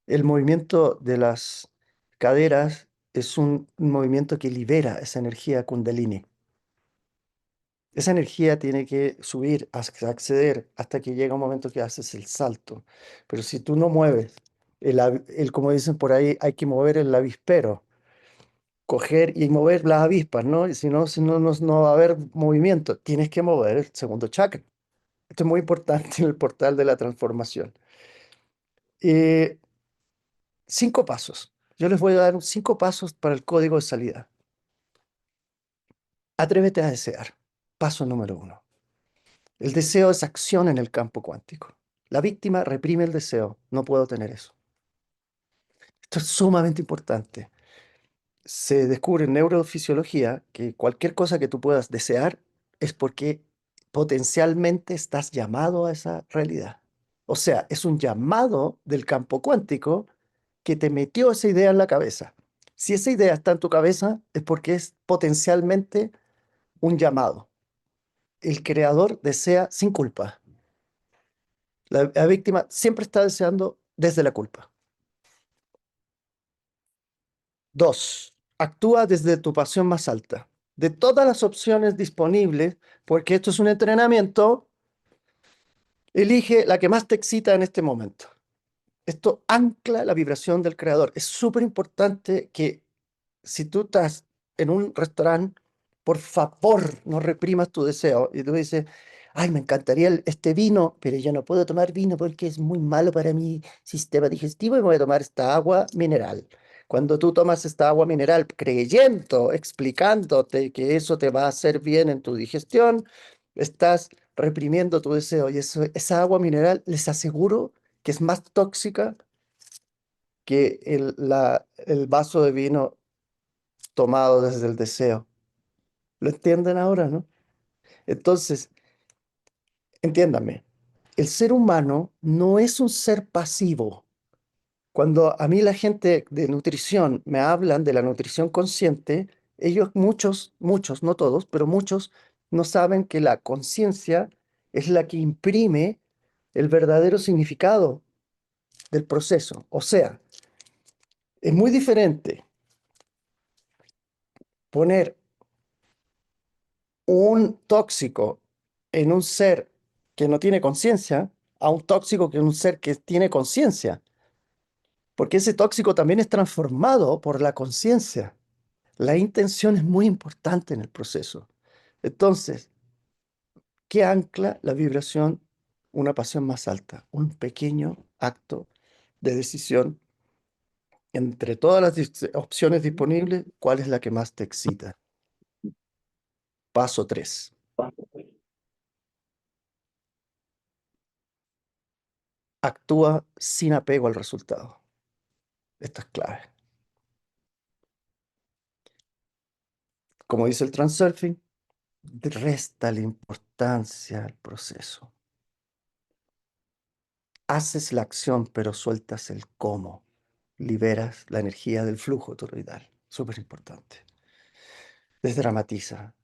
El movimiento de las caderas es un movimiento que libera esa energía kundalini. Esa energía tiene que subir, acceder, hasta que llega un momento que haces el salto. Pero si tú no mueves, como dicen por ahí, hay que mover el avispero, coger y mover las avispas, ¿no? Y si no va a haber movimiento. Tienes que mover el segundo chakra. Esto es muy importante en el portal de la transformación. Eh, 5 pasos. Yo les voy a dar 5 pasos para el código de salida. Atrévete a desear. Paso número 1. El deseo es acción en el campo cuántico. La víctima reprime el deseo. No puedo tener eso. Esto es sumamente importante. Se descubre en neurofisiología que cualquier cosa que tú puedas desear es porque potencialmente estás llamado a esa realidad. O sea, es un llamado del campo cuántico que te metió esa idea en la cabeza. Si esa idea está en tu cabeza es porque es potencialmente un llamado. El creador desea sin culpa. La víctima siempre está deseando desde la culpa. 2. Actúa desde tu pasión más alta. De todas las opciones disponibles, porque esto es un entrenamiento, elige la que más te excita en este momento. Esto ancla la vibración del creador. Es súper importante que si tú estás en un restaurante, por favor, no reprimas tu deseo. Y tú dices, ay, me encantaría este vino, pero yo no puedo tomar vino porque es muy malo para mi sistema digestivo y me voy a tomar esta agua mineral. Cuando tú tomas esta agua mineral creyendo, explicándote que eso te va a hacer bien en tu digestión, estás reprimiendo tu deseo. Y esa agua mineral, les aseguro que es más tóxica que el vaso de vino tomado desde el deseo. ¿Lo entienden ahora, no? Entonces, entiéndame, el ser humano no es un ser pasivo. Cuando a mí la gente de nutrición me hablan de la nutrición consciente, ellos, muchos, no todos, pero muchos no saben que la conciencia es la que imprime el verdadero significado del proceso. O sea, es muy diferente poner un tóxico en un ser que no tiene conciencia a un tóxico que en un ser que tiene conciencia, porque ese tóxico también es transformado por la conciencia. La intención es muy importante en el proceso. Entonces, ¿qué ancla la vibración? Una pasión más alta, un pequeño acto de decisión entre todas las opciones disponibles, ¿cuál es la que más te excita? Paso 3. Actúa sin apego al resultado. Esto es clave. Como dice el transurfing, resta la importancia al proceso. Haces la acción, pero sueltas el cómo. Liberas la energía del flujo toroidal. Súper importante. Desdramatiza.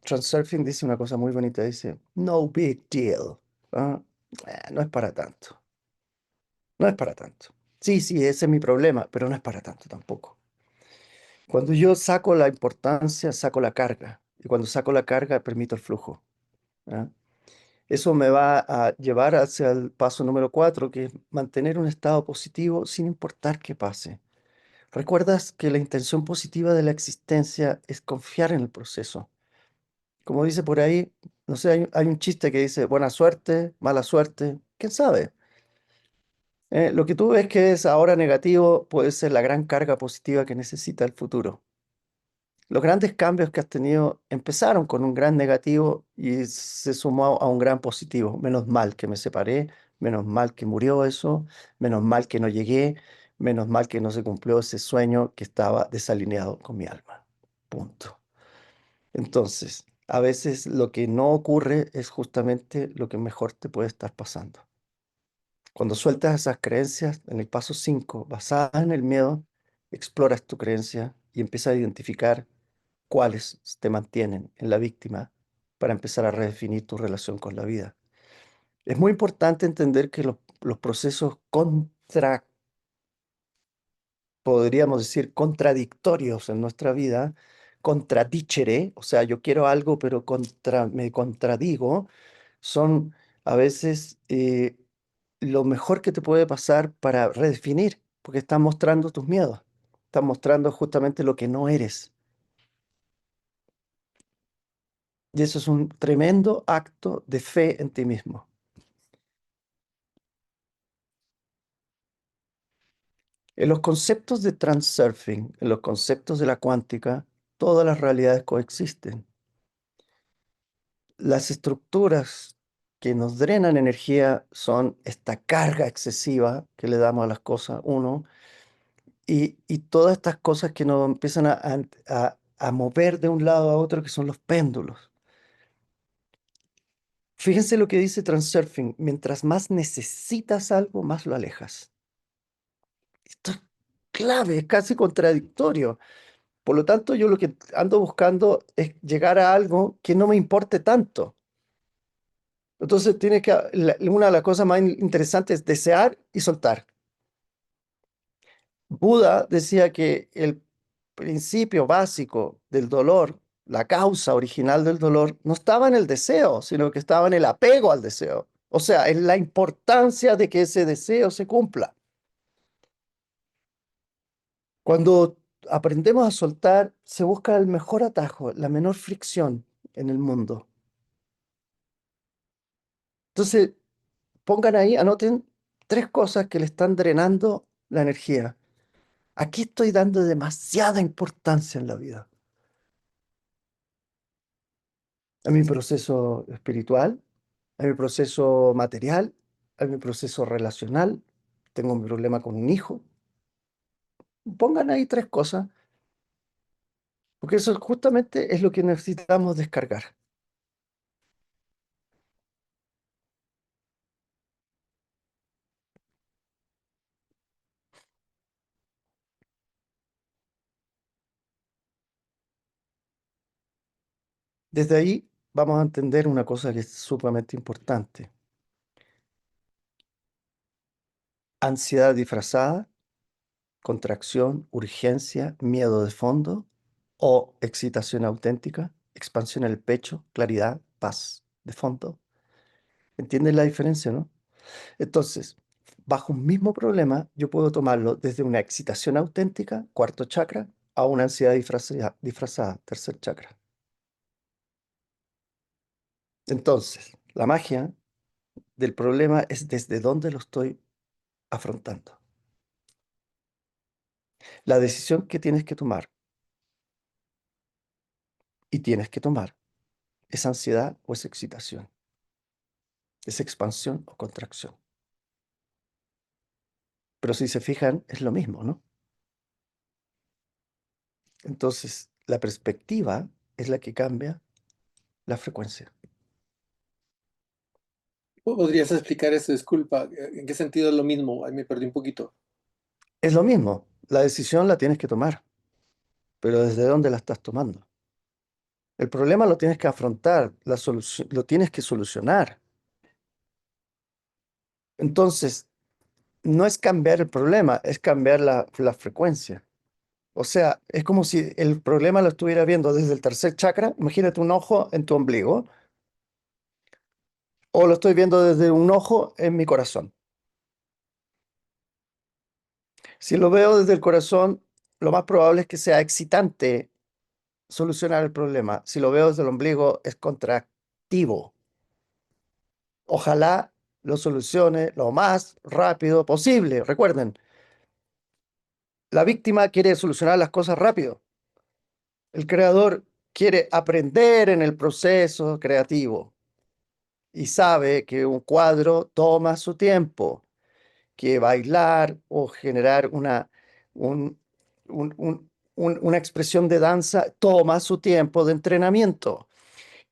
Transurfing dice una cosa muy bonita. Dice, no big deal. ¿Ah? No es para tanto. No es para tanto. Sí, sí, ese es mi problema, pero no es para tanto tampoco. Cuando yo saco la importancia, saco la carga. Y cuando saco la carga, permito el flujo. ¿Ah? Eso me va a llevar hacia el paso número 4, que es mantener un estado positivo sin importar qué pase. ¿Recuerdas que la intención positiva de la existencia es confiar en el proceso? Como dice por ahí, no sé, hay un chiste que dice buena suerte, mala suerte, quién sabe. Lo que tú ves que es ahora negativo puede ser la gran carga positiva que necesita el futuro. Los grandes cambios que has tenido empezaron con un gran negativo y se sumó a un gran positivo. Menos mal que me separé, menos mal que murió eso, menos mal que no llegué, menos mal que no se cumplió ese sueño que estaba desalineado con mi alma. Punto. Entonces, a veces lo que no ocurre es justamente lo que mejor te puede estar pasando. Cuando sueltas esas creencias, en el paso 5, basadas en el miedo, exploras tu creencia y empiezas a identificar cuáles te mantienen en la víctima para empezar a redefinir tu relación con la vida. Es muy importante entender que los procesos podríamos decir, contradictorios en nuestra vida, contradicere, o sea, yo quiero algo, pero me contradigo, son a veces lo mejor que te puede pasar para redefinir, porque están mostrando tus miedos, están mostrando justamente lo que no eres. Y eso es un tremendo acto de fe en ti mismo. En los conceptos de transurfing, en los conceptos de la cuántica, todas las realidades coexisten. Las estructuras que nos drenan energía son esta carga excesiva que le damos a las cosas, uno, y todas estas cosas que nos empiezan a mover de un lado a otro, que son los péndulos. Fíjense lo que dice Transurfing, mientras más necesitas algo, más lo alejas. Esto es clave, es casi contradictorio. Por lo tanto, yo lo que ando buscando es llegar a algo que no me importe tanto. Entonces, una de las cosas más interesantes es desear y soltar. Buda decía que el principio básico del dolor, la causa original del dolor, no estaba en el deseo, sino que estaba en el apego al deseo. O sea, en la importancia de que ese deseo se cumpla. Cuando aprendemos a soltar, se busca el mejor atajo, la menor fricción en el mundo. Entonces, pongan ahí, anoten 3 cosas que le están drenando la energía. Aquí estoy dando demasiada importancia en la vida. A mi proceso espiritual, a mi proceso material, a mi proceso relacional. Tengo un problema con un hijo. Pongan ahí 3 cosas, porque eso justamente es lo que necesitamos descargar. Desde ahí vamos a entender una cosa que es sumamente importante. Ansiedad disfrazada, contracción, urgencia, miedo de fondo o excitación auténtica, expansión en el pecho, claridad, paz de fondo. ¿Entienden la diferencia, no? Entonces, bajo un mismo problema, yo puedo tomarlo desde una excitación auténtica, cuarto chakra, a una ansiedad disfrazada, tercer chakra. Entonces, la magia del problema es desde dónde lo estoy afrontando. La decisión que tienes que tomar y tienes que tomar es ansiedad o es excitación, es expansión o contracción. Pero si se fijan, es lo mismo, ¿no? Entonces, la perspectiva es la que cambia la frecuencia. ¿Podrías explicar eso? Disculpa, ¿en qué sentido es lo mismo? Ahí me perdí un poquito. Es lo mismo, la decisión la tienes que tomar, pero ¿desde dónde la estás tomando? El problema lo tienes que afrontar, la solución, lo tienes que solucionar. Entonces, no es cambiar el problema, es cambiar la frecuencia. O sea, es como si el problema lo estuviera viendo desde el tercer chakra. Imagínate un ojo en tu ombligo, o lo estoy viendo desde un ojo en mi corazón. Si lo veo desde el corazón, lo más probable es que sea excitante solucionar el problema. Si lo veo desde el ombligo, es contractivo. Ojalá lo solucione lo más rápido posible. Recuerden, la víctima quiere solucionar las cosas rápido. El creador quiere aprender en el proceso creativo y sabe que un cuadro toma su tiempo, que bailar o generar un- una expresión de danza toma su tiempo de entrenamiento,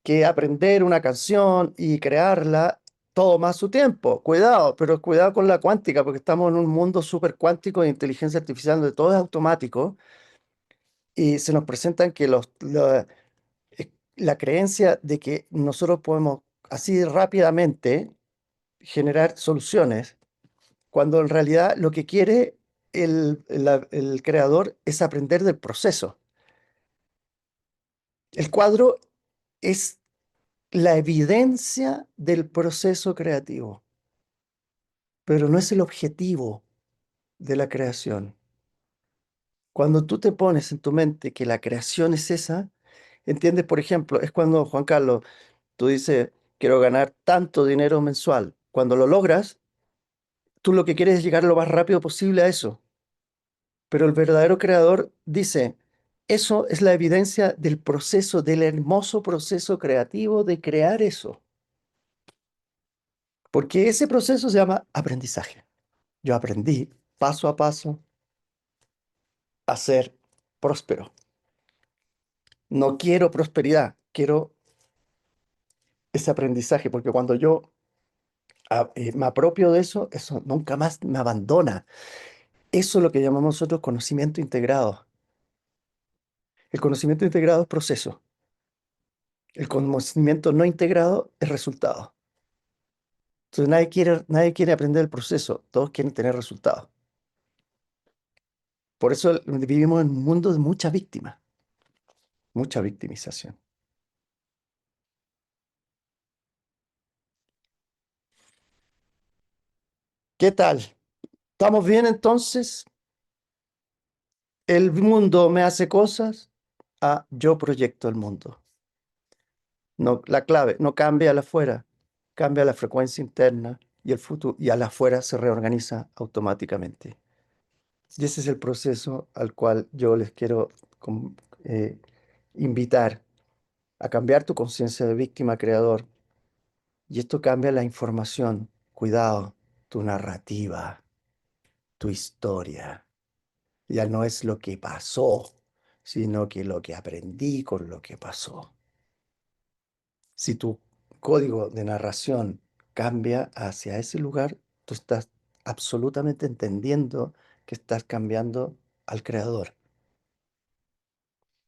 que aprender una canción y crearla toma su tiempo. Cuidado, pero cuidado con la cuántica, porque estamos en un mundo súper cuántico de inteligencia artificial donde todo es automático y se nos presentan que la creencia de que nosotros podemos así rápidamente generar soluciones, cuando en realidad lo que quiere el creador es aprender del proceso. El cuadro es la evidencia del proceso creativo, pero no es el objetivo de la creación. Cuando tú te pones en tu mente que la creación es esa, entiendes, por ejemplo, es cuando, Juan Carlos, tú dices, quiero ganar tanto dinero mensual. Cuando lo logras, tú lo que quieres es llegar lo más rápido posible a eso. Pero el verdadero creador dice, eso es la evidencia del proceso, del hermoso proceso creativo de crear eso. Porque ese proceso se llama aprendizaje. Yo aprendí paso a paso a ser próspero. No quiero prosperidad, quiero ese aprendizaje, porque cuando yo me apropio de eso, eso nunca más me abandona. Eso es lo que llamamos nosotros conocimiento integrado. El conocimiento integrado es proceso. El conocimiento no integrado es resultado. Entonces nadie quiere aprender el proceso, todos quieren tener resultados. Por eso vivimos en un mundo de mucha víctima, mucha victimización. ¿Qué tal? ¿Estamos bien entonces? El mundo me hace cosas, yo proyecto el mundo. No, la clave no cambia al afuera, cambia la frecuencia interna y el futuro y al afuera se reorganiza automáticamente. Y ese es el proceso al cual yo les quiero com- eh, invitar a cambiar tu conciencia de víctima a creador. Y esto cambia la información, cuidado, tu narrativa, tu historia. Ya no es lo que pasó, sino que lo que aprendí con lo que pasó. Si tu código de narración cambia hacia ese lugar, tú estás absolutamente entendiendo que estás cambiando al creador.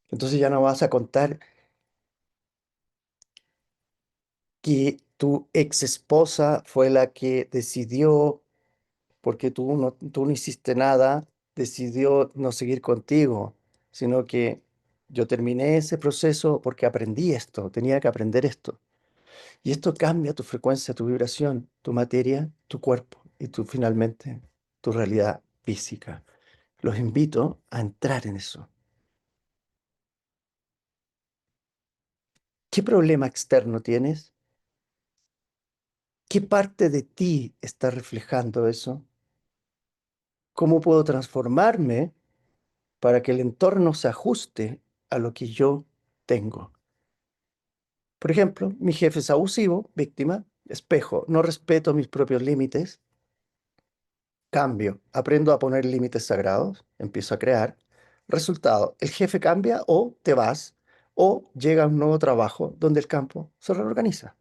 Entonces ya no vas a contar que tu ex esposa fue la que decidió, porque tú no hiciste nada, decidió no seguir contigo, sino que yo terminé ese proceso porque aprendí esto, tenía que aprender esto. Y esto cambia tu frecuencia, tu vibración, tu materia, tu cuerpo y finalmente tu realidad física. Los invito a entrar en eso. ¿Qué problema externo tienes? ¿Qué parte de ti está reflejando eso? ¿Cómo puedo transformarme para que el entorno se ajuste a lo que yo tengo? Por ejemplo, mi jefe es abusivo, víctima, espejo, no respeto mis propios límites, cambio, aprendo a poner límites sagrados, empiezo a crear, Resultado, el jefe cambia o te vas o llega un nuevo trabajo donde el campo se reorganiza.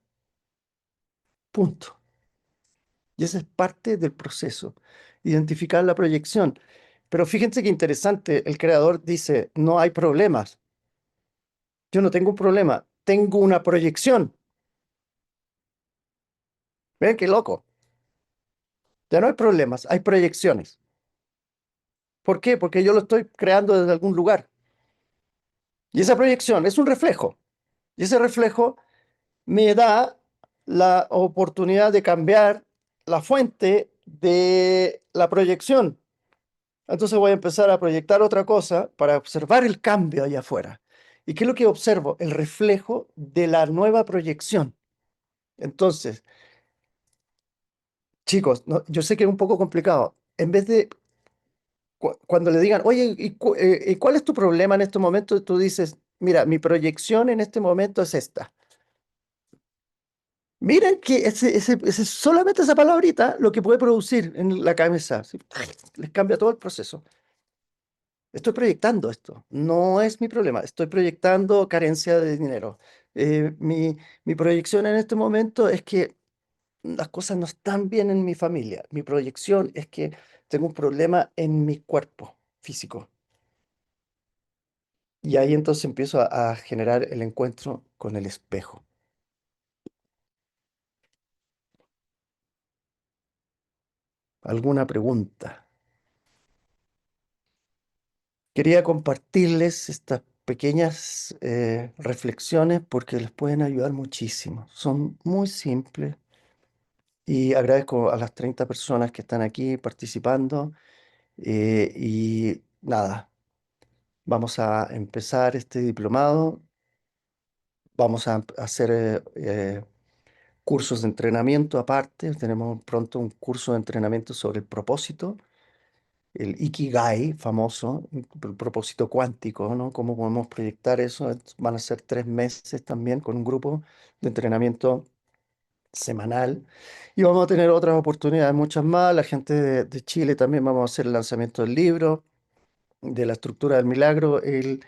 Punto. Y esa es parte del proceso, identificar la proyección. Pero fíjense qué interesante, el creador dice, no hay problemas. Yo no tengo un problema, tengo una proyección. Ven qué loco. Ya no hay problemas, hay proyecciones. ¿Por qué? Porque yo lo estoy creando desde algún lugar. Y esa proyección es un reflejo. Y ese reflejo me da la oportunidad de cambiar la fuente de la proyección. Entonces voy a empezar a proyectar otra cosa para observar el cambio allá afuera. ¿Y qué es lo que observo? El reflejo de la nueva proyección. Entonces, chicos, yo sé que es un poco complicado. En vez de cuando le digan, oye, ¿y cuál es tu problema en este momento? Tú dices, mira, mi proyección en este momento es esta. Miren que solamente esa palabrita lo que puede producir en la cabeza. ¿Sí? Les cambia todo el proceso. Estoy proyectando esto, no es mi problema, estoy proyectando carencia de dinero. Mi proyección en este momento es que las cosas no están bien en mi familia. Mi proyección es que tengo un problema en mi cuerpo físico. Y ahí entonces empiezo a generar el encuentro con el espejo. ¿Alguna pregunta? Quería compartirles estas pequeñas reflexiones porque les pueden ayudar muchísimo. Son muy simples y agradezco a las 30 personas que están aquí participando. Y nada, vamos a empezar este diplomado. Vamos a hacer cursos de entrenamiento aparte. Tenemos pronto un curso de entrenamiento sobre el propósito, el Ikigai famoso, el propósito cuántico, ¿no? ¿Cómo podemos proyectar eso? Van a ser 3 meses también con un grupo de entrenamiento semanal. Y vamos a tener otras oportunidades, muchas más. La gente de Chile también vamos a hacer el lanzamiento del libro, de la estructura del milagro, en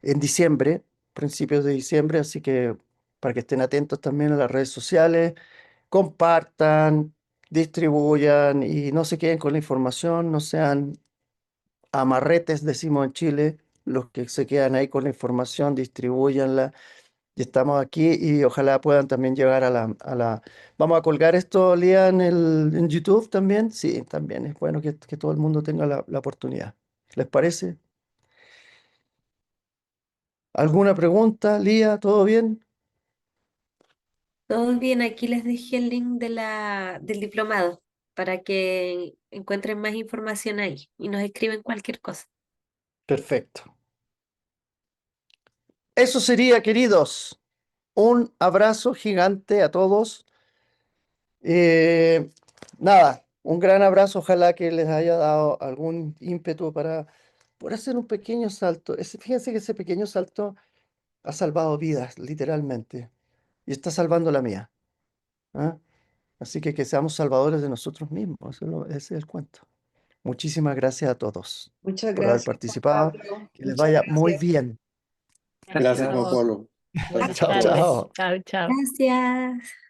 diciembre, principios de diciembre. Así que para que estén atentos también a las redes sociales, compartan, distribuyan y no se queden con la información, no sean amarretes, decimos en Chile, los que se quedan ahí con la información, distribúyanla. Y estamos aquí y ojalá puedan también llegar a la. Vamos a colgar esto, Lía, en YouTube también. Sí, también es bueno que todo el mundo tenga la oportunidad. ¿Les parece? ¿Alguna pregunta, Lía? ¿Todo bien? Todo bien, aquí les dejé el link del diplomado para que encuentren más información ahí y nos escriben cualquier cosa. Perfecto. Eso sería, queridos. Un abrazo gigante a todos. Eh, Nada, un gran abrazo. Ojalá que les haya dado algún ímpetu para por hacer un pequeño salto. Fíjense que ese pequeño salto ha salvado vidas, literalmente, y está salvando la mía. ¿Ah? Así que seamos salvadores de nosotros mismos. Ese es el cuento. Muchísimas gracias a todos Muchas por haber gracias, Juan participado. Pablo. Que les Muchas vaya muy gracias. bien. Gracias Gracias, a Juan todos. Pablo. Buenas Chao, tardes. chao. Chao, chao. Gracias.